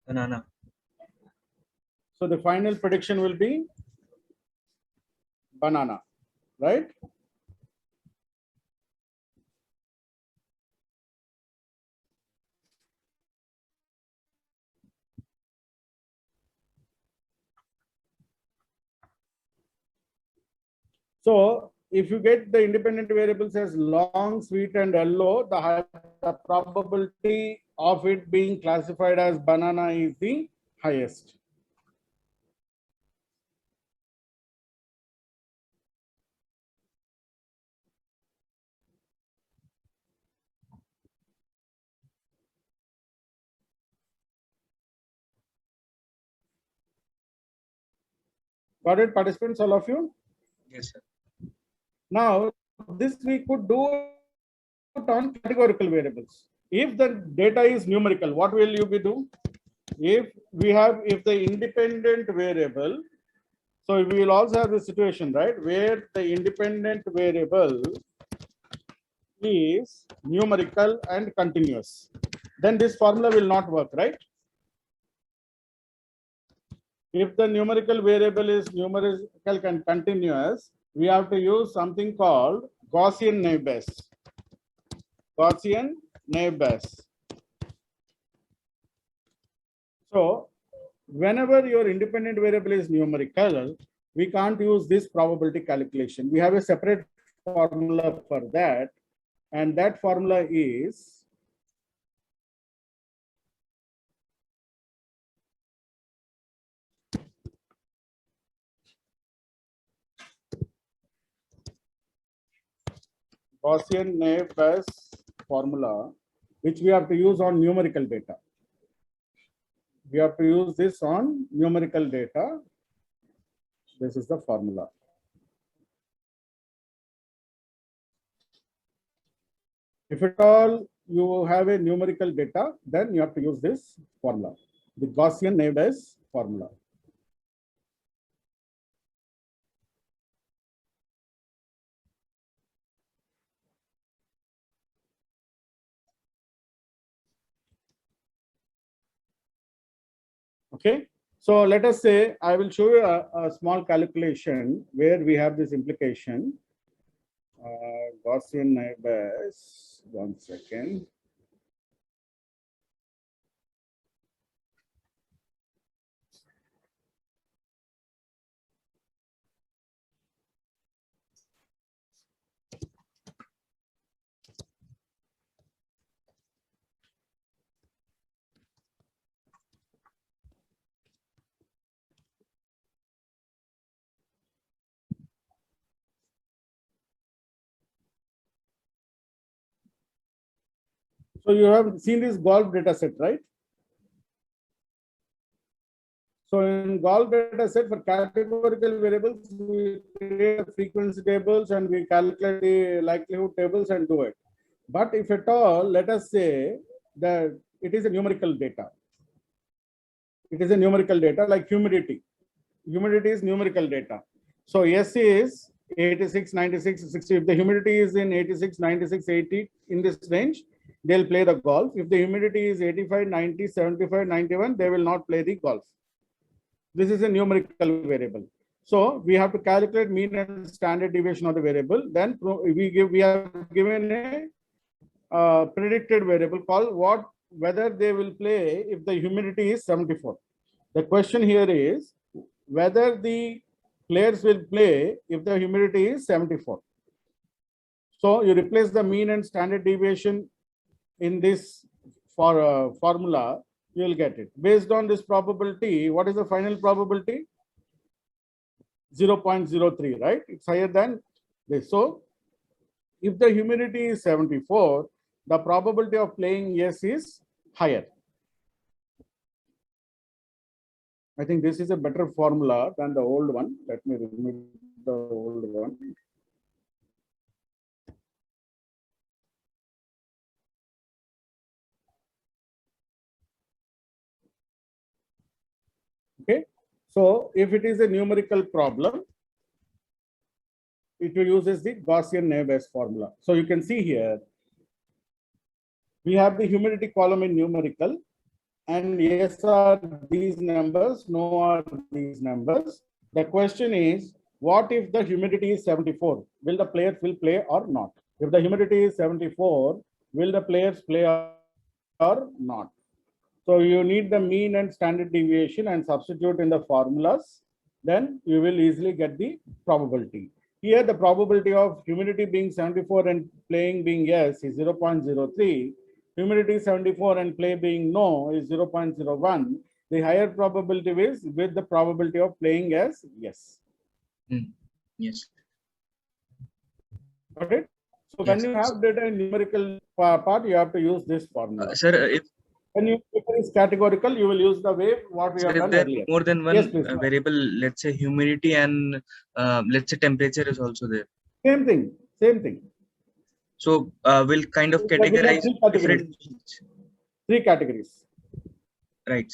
Banana. So the final prediction will be banana, right? So if you get the independent variables as long, sweet, and yellow, the probability of it being classified as banana is the highest. Got it, participants, all of you? Yes, sir. Now, this we could do it on categorical variables. If the data is numerical, what will you be do? If the independent variable, so we will also have the situation, right, where the independent variable is numerical and continuous, then this formula will not work, right? If the numerical variable is numerical and continuous, we have to use something called Gaussian naive Bayes. Gaussian naive Bayes. So whenever your independent variable is numerical, we can't use this probability calculation. We have a separate formula for that, and that formula is Gaussian naive Bayes formula, which we have to use on numerical data. We have to use this on numerical data. This is the formula. If at all you have a numerical data, then you have to use this formula, the Gaussian naive Bayes formula. Okay, so let us say I will show you a small calculation where we have this implication. Gaussian naive Bayes, 1 second. So you have seen this golf data set, right? So in golf data set for categorical variables, we create frequency tables and we calculate the likelihood tables and do it. But if at all, let us say that it is a numerical data. It is a numerical data like humidity. Humidity is numerical data. So S is 86, 96, 60. If the humidity is in 86, 96, 80 in this range, they'll play the golf. If the humidity is 85, 90, 75, 91, they will not play the golf. This is a numerical variable. So we have to calculate mean and standard deviation of the variable. Then we have given a predicted variable called whether they will play if the humidity is 74. The question here is whether the players will play if the humidity is 74. So you replace the mean and standard deviation in this formula, you will get it. Based on this probability, what is the final probability? 0.03, right? It's higher than this. So if the humidity is 74, the probability of playing yes is higher. I think this is a better formula than the old one. Let me remove the old one. Okay, so if it is a numerical problem, it uses the Gaussian naive Bayes formula. So you can see here, we have the humidity column in numerical, and yes are these numbers, no are these numbers. The question is, what if the humidity is 74? Will the players play or not? If the humidity is 74, will the players play or not? So you need the mean and standard deviation and substitute in the formulas, then you will easily get the probability. Here the probability of humidity being 74 and playing being yes is 0.03. Humidity 74 and play being no is 0.01. The higher probability is with the probability of playing as yes. Yes. Got it? So when you have data in numerical part, you have to use this formula. Sir, When you is categorical, you will use the way what we So have if done there earlier. are more than one Yes, please. variable, let's say humidity and let's say temperature is also there. Same thing, same thing. So we'll kind of We'll have categorize three categories. different, Three categories. right?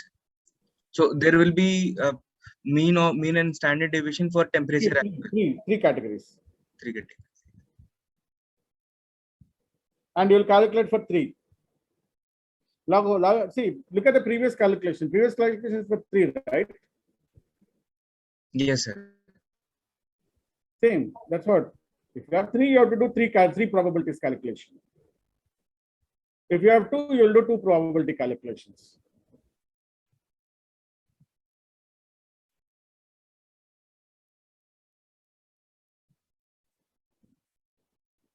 So there will be mean and standard deviation for temperature as well. Three categories. Three categories. And you'll calculate for three. See, look at the previous calculation. Previous calculation is for three, right? Yes, sir. Same. That's what. If you have three, you have to do three probabilities calculation. If you have two, you will do two probability calculations.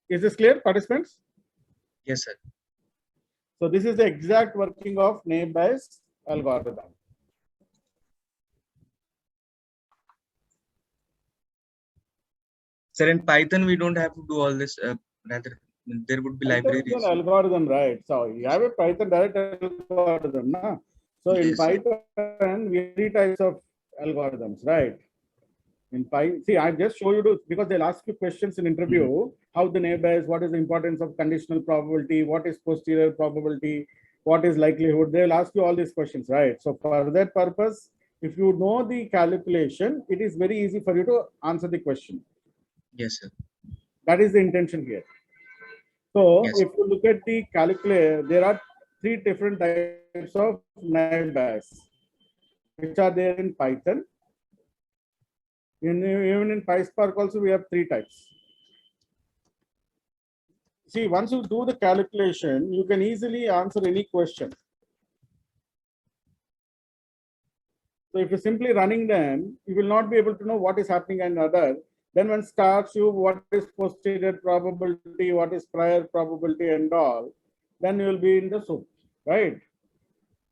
Is this clear, participants? Yes, sir. So this is the exact working of naive Bayes algorithm. Sir, in Python, we don't have to do all this. Rather, there would be Python is libraries. an algorithm, right? So you have a Python direct algorithm, na? So in Yes. Python, we have three types of algorithms, right? In Python, see, I just show you because they'll ask you questions in interview, how the naive Bayes, what is the importance of conditional probability, what is posterior probability, what is likelihood. They'll ask you all these questions, right? So for that purpose, if you know the calculation, it is very easy for you to answer the question. Yes, sir. That is the intention here. So Yes. if you look at the calculator, there are three different types of naive Bayes, which are there in Python. Even in PySpark also, we have three types. See, once you do the calculation, you can easily answer any question. So if you're simply running them, you will not be able to know what is happening and other. Then when starts you, what is posterior probability, what is prior probability and all, then you will be in the soup, right?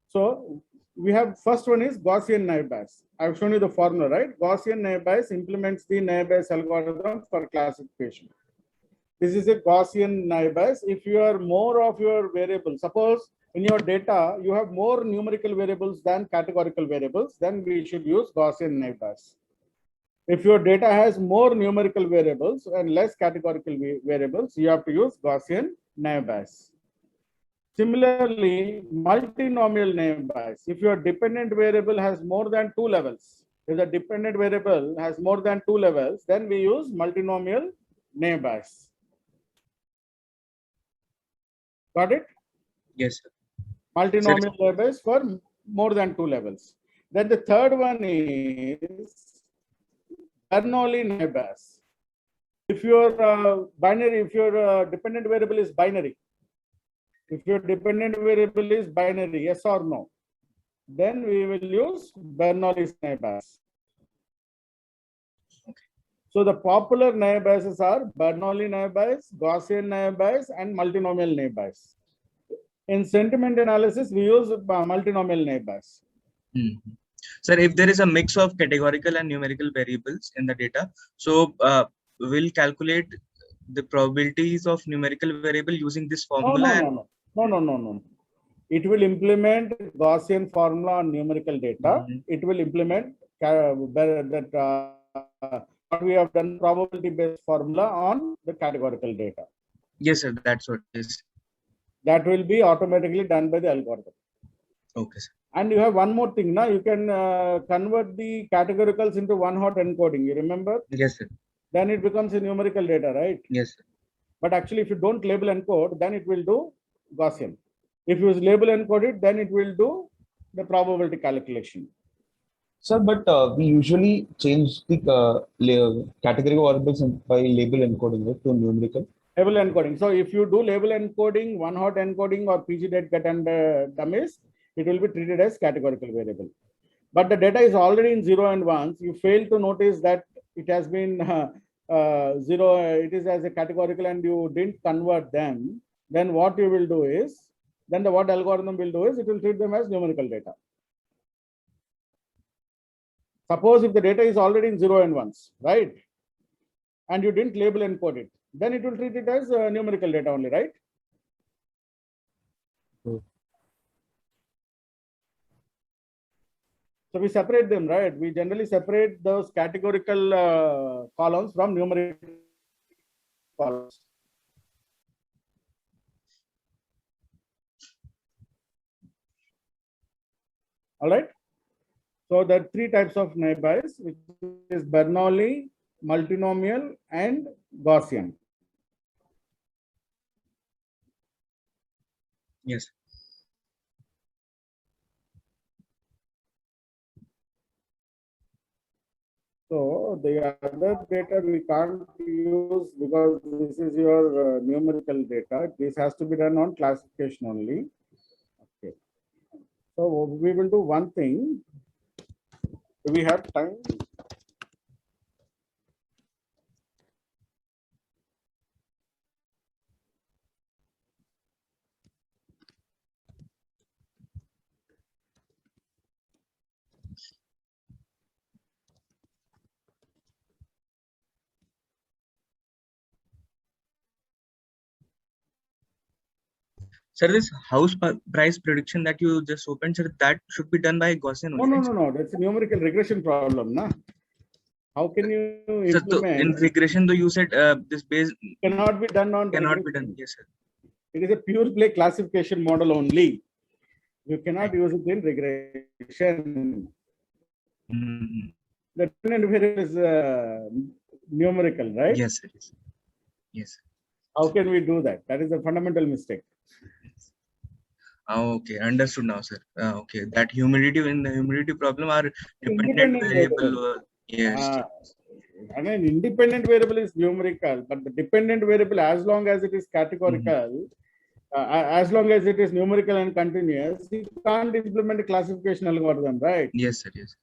So we have first one is Gaussian naive Bayes. I've shown you the formula, right? Gaussian naive Bayes implements the naive Bayes algorithm for classification. This is a Gaussian naive Bayes. If you are more of your variables, suppose in your data, you have more numerical variables than categorical variables, then we should use Gaussian naive Bayes. If your data has more numerical variables and less categorical variables, you have to use Gaussian naive Bayes. Similarly, multinomial naive Bayes. If your dependent variable has more than two levels, if the dependent variable has more than two levels, then we use multinomial naive Bayes. Got it? Yes, sir. Multinomial naive Bayes for more than two levels. Then the third one is Bernoulli naive Bayes. If your binary, if your dependent variable is binary, if your dependent variable is binary, yes or no, then we will use Bernoulli naive Bayes. So the popular naive Bayes are Bernoulli naive Bayes, Gaussian naive Bayes, and multinomial naive Bayes. In sentiment analysis, we use multinomial naive Bayes. Sir, if there is a mix of categorical and numerical variables in the data, so we'll calculate the probabilities of numerical variable using this formula. No. It will implement Gaussian formula on numerical data. It will implement that what we have done probability-based formula on the categorical data. Yes, sir. That's what it is. That will be automatically done by the algorithm. Okay, sir. And you have one more thing now. You can convert the categoricals into one-hot encoding. You remember? Yes, sir. Then it becomes a numerical data, right? Yes, sir. But actually, if you don't label encode, then it will do Gaussian. If you label encode it, then it will do the probability calculation. Sir, but we usually change the categorical variables by label encoding it to numerical. Label encoding. So if you do label encoding, one-hot encoding, or pgdet get and dummies, it will be treated as categorical variable. But the data is already in 0 and 1s. You fail to notice that it has been 0. It is as a categorical, and you didn't convert them. Then what you will do is, then what algorithm will do is, it will treat them as numerical data. Suppose if the data is already in 0 and 1s, right? And you didn't label encode it, then it will treat it as numerical data only, right? So we separate them, right? We generally separate those categorical columns from numeric columns. All right. So there are three types of nearbyes, which is Bernoulli, multinomial, and Gaussian. Yes. So the other data we can't use because this is your numerical data. This has to be done on classification only. Okay. So we will do one thing. Do we have time? Sir, this price prediction that you just opened, sir, that should be done by Gaussian No, only. no, no, no. That's a numerical regression problem, na? How can you Sir, implement? in regression, though, you said this base Cannot be done on cannot be regression. done. Yes, sir. It is a pure play classification model only. You cannot use it in regression. Mhm. The dependent variable is numerical, right? Yes, sir. Yes. Yes. How can we do that? That is a fundamental mistake. Okay, understood now, sir. Okay, that humidity in the humidity problem are dependent Independent variable. variable. Yes. And an independent variable is numerical, but the dependent variable, as long as it is categorical, as long as it is numerical and continuous, you can't implement a classification algorithm, right? Yes, sir. Yes.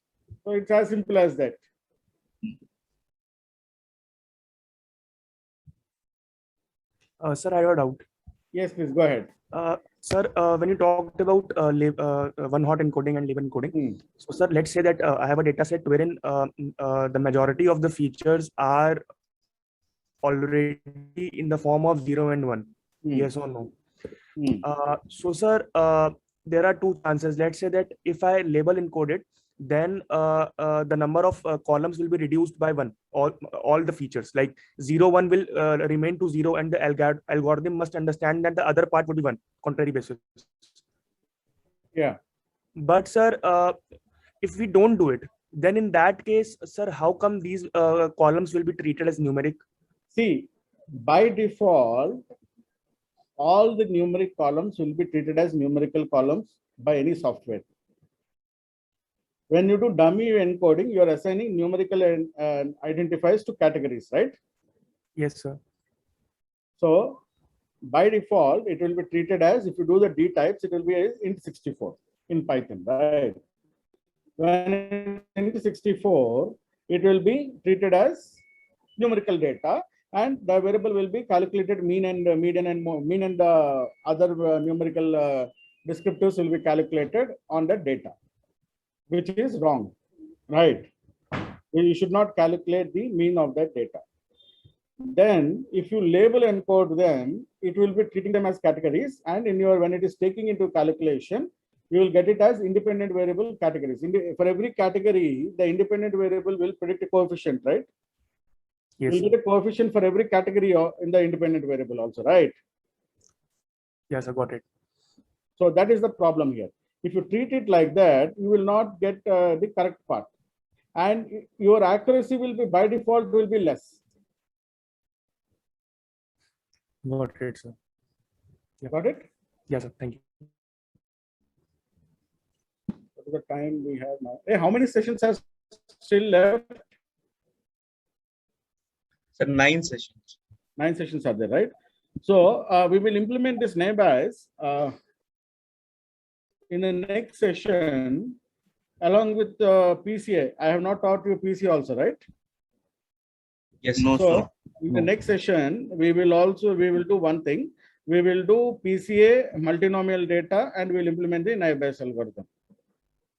So it's as simple as that. Sir, I have a doubt. Yes, please go ahead. Sir, when you talked about one hot encoding and live encoding, so sir, let's say that I have a data set wherein the majority of the features are already in the form of 0 and 1. Yes or no? So sir, there are two chances. Let's say that if I label encoded, then the number of columns will be reduced by 1. All the features like 0, 1 will remain to 0, and the algorithm must understand that the other part would be 1, contrary basis. Yeah. But sir, if we don't do it, then in that case, sir, how come these columns will be treated as numeric? See, by default, all the numeric columns will be treated as numerical columns by any software. When you do dummy encoding, you are assigning numerical identifiers to categories, right? Yes, sir. So by default, it will be treated as, if you do the D types, it will be int64 in Python, right? When int64, it will be treated as numerical data, and the variable will be calculated mean and median and mean, and the other numerical descriptors will be calculated on the data, which is wrong, right? You should not calculate the mean of that data. Then if you label encode them, it will be treating them as categories, and in your, when it is taking into calculation, you will get it as independent variable categories. For every category, the independent variable will predict a coefficient, right? Yes, You'll get a coefficient for every category in the independent variable also, right? Yes, I got it. So that is the problem here. If you treat it like that, you will not get the correct part, and your accuracy will be, by default, will be less. Got it, sir. Yeah. Got it? Yes, sir. Thank you. What is the time we have now? Hey, how many sessions are still left? Sir, 9 sessions. 9 sessions are there, right? So we will implement this neighbors in the next session along with PCA. I have not taught you PC also, right? Yes. No, So sir. in the next session, we will do one thing. We will do PCA multinomial data, and we will implement the naive Bayes algorithm.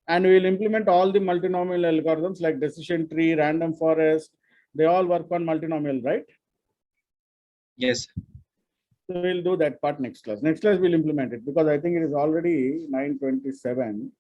And we will implement all the multinomial algorithms like decision tree, random forest. They all work on multinomial, right? Yes. So we'll do that part next class. Next class we'll implement it, because I think it is already 9:27.